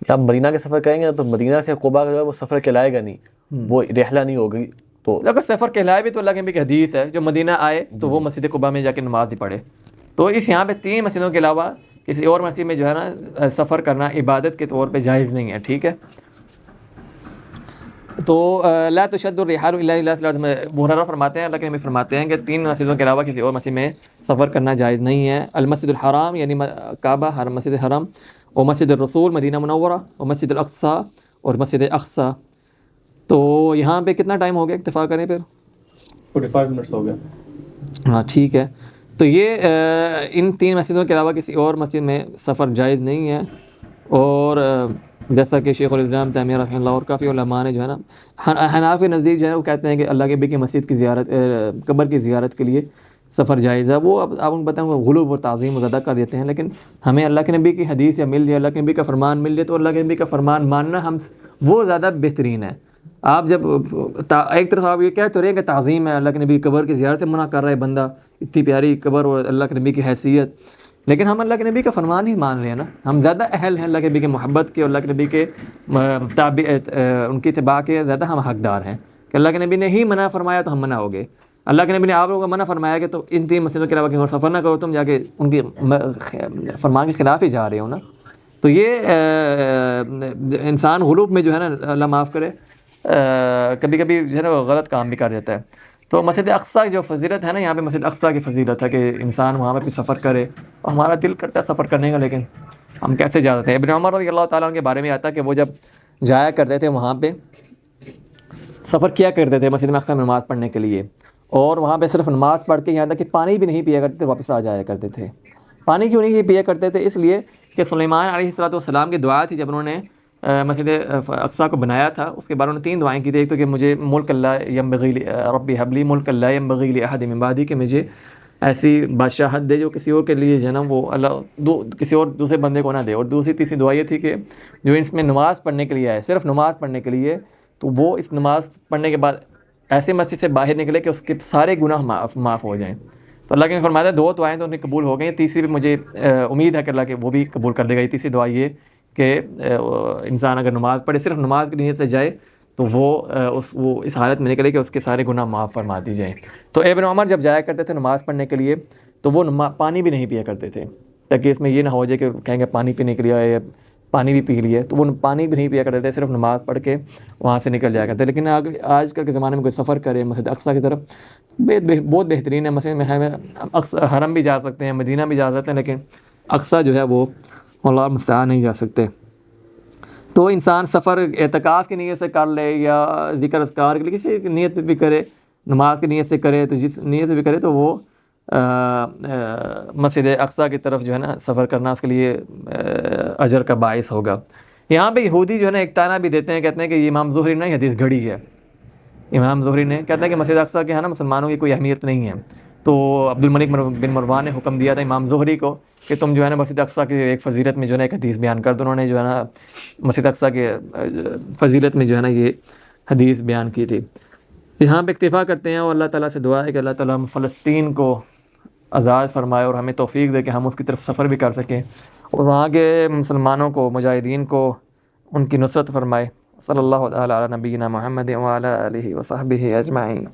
آپ مدینہ کے سفر کریں گے تو مدینہ سے قباء کا جو ہے وہ سفر کہلائے گا نہیں، وہ رحلہ نہیں ہوگی. تو اگر سفر کہلائے بھی تو اللہ کے نبی کی حدیث ہے جو مدینہ آئے تو وہ مسجد قباء میں جا کے نماز ہی پڑھے. تو اس یہاں پہ 3 مسجدوں کے علاوہ کسی اور مسجد میں جو ہے نا سفر کرنا عبادت کے طور پہ جائز نہیں ہے. ٹھیک ہے. تو لا تشد الرحال الا الى ثلاث، ابو ہریرہ فرماتے ہیں اللہ کے نبی فرماتے ہیں کہ 3 مسجدوں کے علاوہ کسی اور مسجد میں سفر کرنا جائز نہیں ہے. المسجد الحرام یعنی کعبہ، حرم مسجد حرم، اور مسجد الرسول مدینہ منورہ، اور مسجد الاقصی اور مسجد اقصی. تو یہاں پہ کتنا ٹائم ہو گیا، اکتفا کریں پھر 45 منٹس ہو گیا. ہاں ٹھیک ہے. تو یہ ان 3 مسجدوں کے علاوہ کسی اور مسجد میں سفر جائز نہیں ہے. اور جیسا کہ شیخ الاسلام تیمیہ رحمہ اللہ اور کافی علماء نے جو ہے نا حناف نزدیک جو ہے وہ کہتے ہیں کہ اللہ کے نبی کی مسجد کی زیارت، قبر کی زیارت کے لیے سفر جائز ہے. وہ اب آپ ان کو بتائیں وہ غلو و تعظیم و زیادہ کر دیتے ہیں، لیکن ہمیں اللہ کے نبی کی حدیث یا مل جائے، اللہ کے نبی کا فرمان مل جائے تو اللہ کے نبی کا فرمان ماننا ہم وہ زیادہ بہترین ہے. آپ جب ایک طرف آپ یہ کہہ تو رہے کہ تعظیم ہے، اللہ کے نبی کی قبر کی زیارت سے منع کر رہا ہے بندہ، اتنی پیاری قبر اور اللہ کے نبی کی حیثیت، لیکن ہم اللہ کے نبی کا فرمان ہی مان رہے ہیں نا. ہم زیادہ اہل ہیں اللہ کے نبی کے محبت کے، اللہ کے نبی کے ان کی اتباع کے زیادہ ہم حقدار ہیں کہ اللہ کے نبی نے ہی منع فرمایا تو ہم منع ہو گئے. اللہ کے نبی نے آپ لوگوں کو منع فرمایا کہ تو ان 3 مسجدوں کے علاوہ کہیں اور سفر نہ کرو، تم جا کے ان کی فرمان کے خلاف ہی جا رہے ہو نا. تو یہ انسان غلوب میں جو ہے نا اللہ معاف کرے کبھی کبھی جو ہے نا غلط کام بھی کر دیتا ہے. تو مسجد اقصی جو فضیلت ہے نا، یہاں پہ مسجد اقصی کی فضیلت ہے کہ انسان وہاں پہ بھی سفر کرے، اور ہمارا دل کرتا ہے سفر کرنے کا لیکن ہم کیسے جا سکتے ہیں. ابن عمر رضی اللہ تعالیٰ عنہ کے بارے میں آتا ہے کہ وہ جب جایا کرتے تھے وہاں پہ سفر کیا کرتے تھے مسجد اقصی میں نماز پڑھنے کے لیے، اور وہاں پہ صرف نماز پڑھ کے یہاں تک کہ پانی بھی نہیں پیا کرتے تھے، واپس آ جایا کرتے تھے. پانی کیوں نہیں پیا کرتے تھے؟ اس لیے کہ سلیمان علیہ السلام کی دعا تھی جب انہوں نے مسجد اقصی کو بنایا تھا. اس کے بعد انہوں نے 3 دعائیں کی تھی. ایک تو کہ مجھے ملک اللہ ینبغی ربی حبلی ملک اللہ ینبغی لاحد من بعدی، کہ مجھے ایسی بادشاہت دے جو کسی اور کے لیے جو ہے نا وہ اللہ کسی اور دوسرے بندے کو نہ دے. اور تیسری دعا یہ تھی کہ جو اس میں نماز پڑھنے کے لیے آئے، صرف نماز پڑھنے کے لیے، تو وہ اس نماز پڑھنے کے بعد ایسے مسجد سے باہر نکلے کہ اس کے سارے گناہ معاف ہو جائیں. تو اللہ کے نے فرمایا 2 دعائیں تو انہیں قبول ہو گئیں، تیسری بھی مجھے امید ہے کہ اللہ کہ وہ بھی قبول کر دے گا. تیسری دعا یہ کہ انسان اگر نماز پڑھے، صرف نماز کی نیت سے جائے، تو وہ اس حالت میں نکلے کہ اس کے سارے گناہ معاف فرما دی جائیں. تو ابن عمر جب جایا کرتے تھے نماز پڑھنے کے لیے تو وہ پانی بھی نہیں پیا کرتے تھے، تاکہ اس میں یہ نہ ہو جائے کہ کہیں گے پانی پینے کے لیے یا پانی بھی پی لیے. تو وہ پانی بھی نہیں پیا کرتے تھے، صرف نماز پڑھ کے وہاں سے نکل جایا کرتے. لیکن آج کل کے زمانے میں کوئی سفر کرے مسجد اقصی کی طرف بہت بہترین ہے. مسجد میں حرم بھی جا سکتے ہیں، مدینہ بھی جا سکتے ہیں، لیکن اقصی جو ہے وہ اللہ المستعان نہیں جا سکتے. تو انسان سفر اعتکاف کی نیت سے کر لے یا ذکر اذکار کے لیے کسی نیت بھی کرے، نماز کی نیت سے کرے، تو جس نیت سے بھی کرے تو وہ مسجد اقصی کی طرف جو ہے نا سفر کرنا اس کے لیے اجر کا باعث ہوگا. یہاں پہ یہودی جو ہے نا ایک طعنہ بھی دیتے ہیں، کہتے ہیں کہ یہ امام زہری نے حدیث گھڑی ہے. امام زہری نے کہتے ہیں کہ مسجد اقصی کے ہے نا مسلمانوں کی کوئی اہمیت نہیں ہے. تو عبد الملک بن مروان نے حکم دیا تھا امام زہری کو کہ تم جو ہے نا مسجد اقصی کی ایک فضیلت میں جو ہے نا ایک حدیث بیان کر دو. انہوں نے جو ہے نا مسجد اقصی کے فضیلت میں جو ہے نا یہ حدیث بیان کی تھی. یہاں پہ اکتفا کرتے ہیں اور اللہ تعالیٰ سے دعا ہے کہ اللہ تعالیٰ ہم فلسطین کو آزاد فرمائے اور ہمیں توفیق دے کہ ہم اس کی طرف سفر بھی کر سکیں، اور وہاں کے مسلمانوں کو، مجاہدین کو ان کی نصرت فرمائے. صلی اللہ علیہ نبینا محمد وعلی آلہ وصحبہ اجمعین.